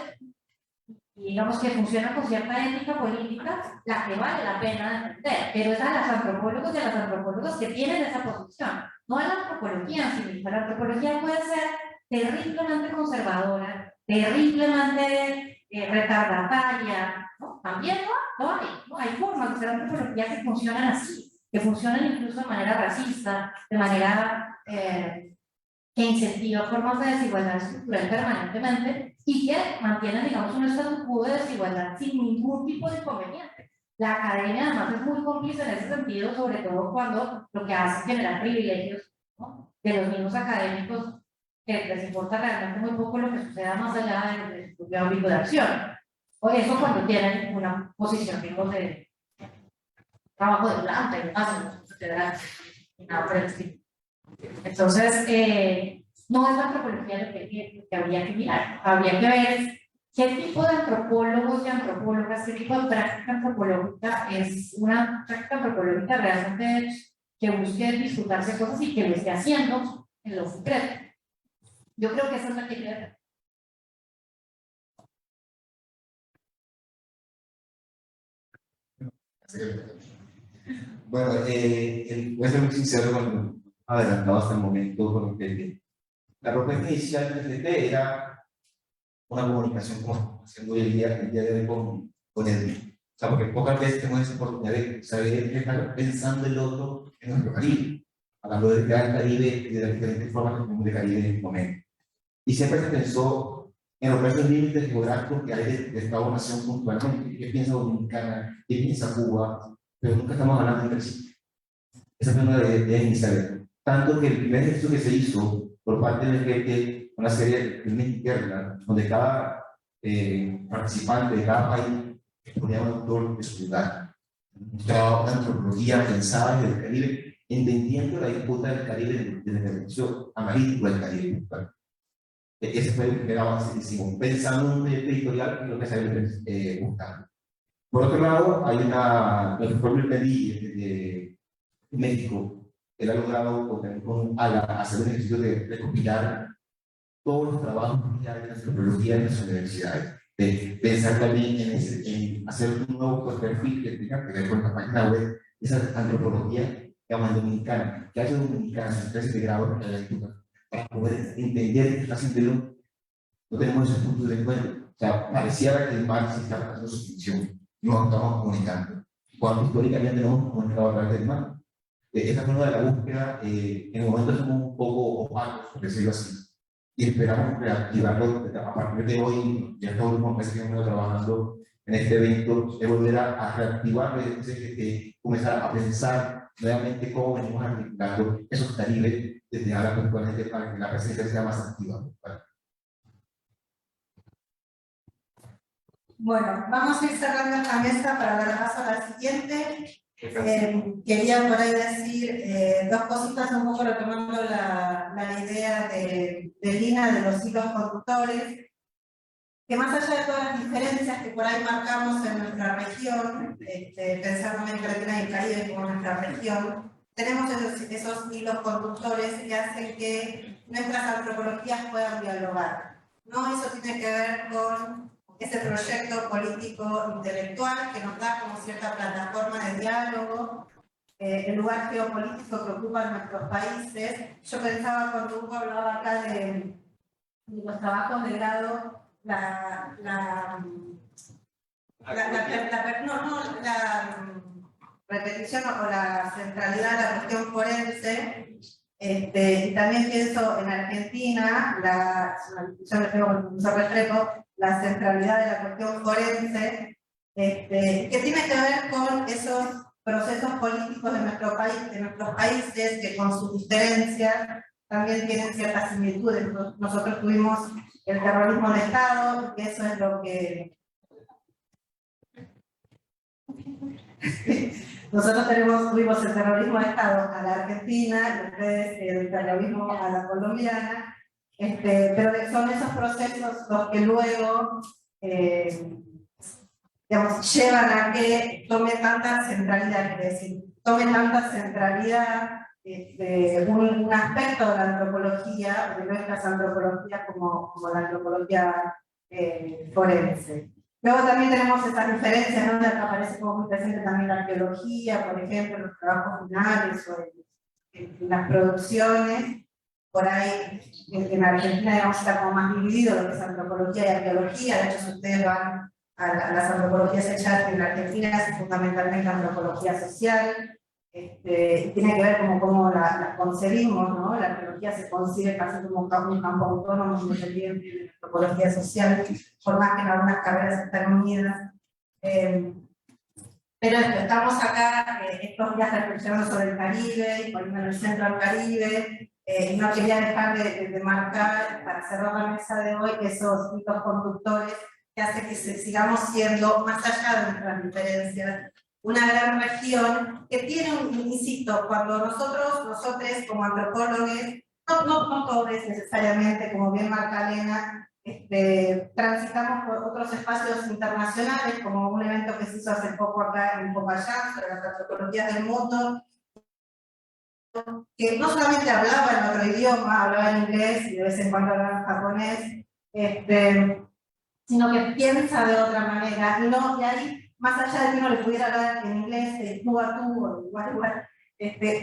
y digamos que funcionan con cierta ética política, la que vale la pena defender, pero es a las antropólogos y a las antropólogas que tienen esa posición, no a la antropología en sí misma. La antropología puede ser terriblemente conservadora, terriblemente retardataria, ¿no? También no hay formas de hacer antropología que funcionan así, que funcionan incluso de manera racista, de manera que incentiva formas de desigualdad estructural permanentemente y que mantienen, digamos, un status quo de desigualdad sin ningún tipo de inconveniente. La academia además es muy cómplice en ese sentido, sobre todo cuando lo que hace es generar privilegios, ¿no?, de los mismos académicos, que les importa realmente muy poco lo que suceda más allá de su propio ámbito de acción. O eso cuando tienen una posición, digamos, de trabajo de planta y demás, y nada por el estilo. Entonces, no es la antropología lo que habría que mirar. Habría que ver qué tipo de antropólogos y antropólogas, qué tipo de práctica antropológica es una práctica antropológica realmente que busque disfrutarse cosas y que lo esté haciendo en lo concreto. Yo creo que esa es la que queda. Bueno, voy a ser muy sincero con lo adelantado hasta el momento con lo que la propuesta inicial del FT era una comunicación como estamos haciendo hoy el día de hoy con Edwin. O sea, porque pocas veces tenemos esa oportunidad de saber qué está pensando el otro en nuestro Caribe, hablando del Gran Caribe y de las diferentes formas que tenemos de Caribe en este momento. Y siempre se pensó en los propios límites geográficos que hay de Estado-nación puntualmente. ¿Qué piensa Dominicana? ¿Qué piensa Cuba? Pero nunca estamos hablando entre sí. Esa fue una de iniciales. Tanto que el primer ejercicio que se hizo por parte del GT, una serie de filmes internas, donde cada participante de cada país exponía un autor de su lugar. Mostraba una antropología pensada desde el Caribe, entendiendo la disputa del Caribe desde el ejercicio analítico del Caribe. Ese fue el primer avance que hicimos, pensando en un proyecto editorial que es lo que se buscando. Por otro lado, hay el propio PDI de México, él ha logrado con ALA hacer un ejercicio de recopilar todos los trabajos que hay en antropología en las universidades, de pensar también en hacer un nuevo perfil que tenga que ver con la página web, esa antropología llamada dominicana, que haya dominicanos en 13 grados en la época, para poder entender que está haciendo, no tenemos esos puntos de encuentro. O sea, pareciera que el mar se está pasando su función, no estamos comunicando. Cuando históricamente no hemos comunicado a través del mar. Esta fue una de la búsqueda, en el momento somos un poco opacos, por decirlo así, y esperamos reactivarlo a partir de hoy. Ya todos los meses que hemos ido trabajando en este evento, de volver a reactivarlo, comenzar a pensar nuevamente cómo venimos articulando esos Caribes desde ahora puntualmente para que la presencia sea más activa. Bueno, vamos a ir cerrando esta mesa para dar paso a la siguiente. Quería por ahí decir dos cositas, un poco retomando la idea de Lina de los hilos conductores, que más allá de todas las diferencias que por ahí marcamos en nuestra región, pensando en América Latina y el Caribe como nuestra región, tenemos esos hilos conductores que hacen que nuestras antropologías puedan dialogar, ¿no? Eso tiene que ver con ese proyecto político intelectual que nos da como cierta plataforma de diálogo, el lugar geopolítico que ocupan nuestros países. Yo pensaba cuando Hugo hablaba acá de los trabajos de grado, repetición o la centralidad de la cuestión forense, y también pienso en Argentina, yo le tengo con el profesor Restrepo, la centralidad de la cuestión forense, que tiene que ver con esos procesos políticos de nuestro país, de nuestros países, que con sus diferencias también tienen ciertas similitudes. Nosotros tuvimos el terrorismo de Estado, que eso es lo que... Nosotros tuvimos el terrorismo de Estado a la Argentina, y ustedes el terrorismo a la colombiana, pero son esos procesos los que luego digamos, llevan a que tome tanta centralidad, es decir, tome tanta centralidad un aspecto de la antropología, de nuestras antropologías como la antropología forense. Luego también tenemos estas diferencias, ¿no? Acá aparece como muy presente también la arqueología, por ejemplo, en los trabajos finales o en las producciones. Por ahí, en Argentina, digamos, está como más dividido lo que es antropología y arqueología. De hecho, si ustedes van a las antropologías hechas en Argentina, es fundamentalmente antropología social. Tiene que ver cómo la concebimos, ¿no? La arqueología se concibe casi como un campo autónomo, independiente de la antropología social, por más que en algunas carreras están unidas. Pero estamos acá estos días reflexionando sobre el Caribe, y poniendo en el centro al Caribe, y no quería dejar de marcar, para cerrar la mesa de hoy, esos hitos conductores que hacen que sigamos siendo, más allá de nuestras diferencias, una gran región que tiene insisto, cuando nosotros como antropólogos, no todos necesariamente, como bien marca Elena, transitamos por otros espacios internacionales, como un evento que se hizo hace poco acá en Popayán, sobre las antropologías del mundo, que no solamente hablaba en otro idioma, hablaba en inglés y de vez en cuando hablaba en japonés, sino que piensa de otra manera, y ahí, más allá de que uno le pudiera hablar en inglés, de tú a tú, o de igual a igual,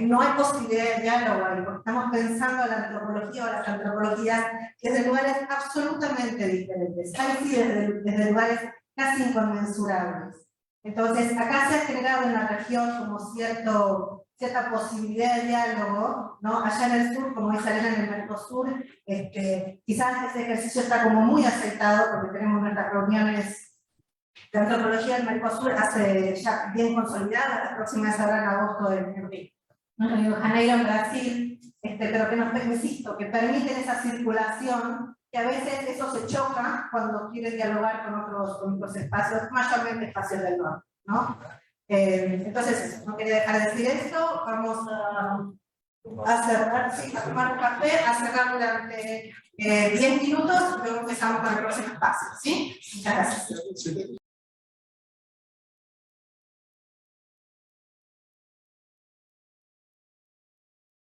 no hay posibilidad de diálogo ahí, porque estamos pensando la antropología o las antropologías desde lugares absolutamente diferentes, ahí sí desde lugares casi inconmensurables. Entonces, acá se ha generado en la región como cierta posibilidad de diálogo, ¿no? Allá en el sur, como dice Elena, en el Mercosur, quizás ese ejercicio está como muy aceitado, porque tenemos nuestras reuniones de antropología del Mercosur hace ya bien consolidadas, las próximas habrá en agosto en Río de Janeiro, en Brasil, pero que nos, insisto, que permiten esa circulación, que a veces eso se choca cuando quiere dialogar con otros espacios, mayormente espacios del norte, ¿no? Entonces, no quería dejar de decir esto, vamos a cerrar, sí, a tomar un café, a cerrar durante 10 minutos, luego empezamos con el próximo espacio, ¿sí? Muchas gracias.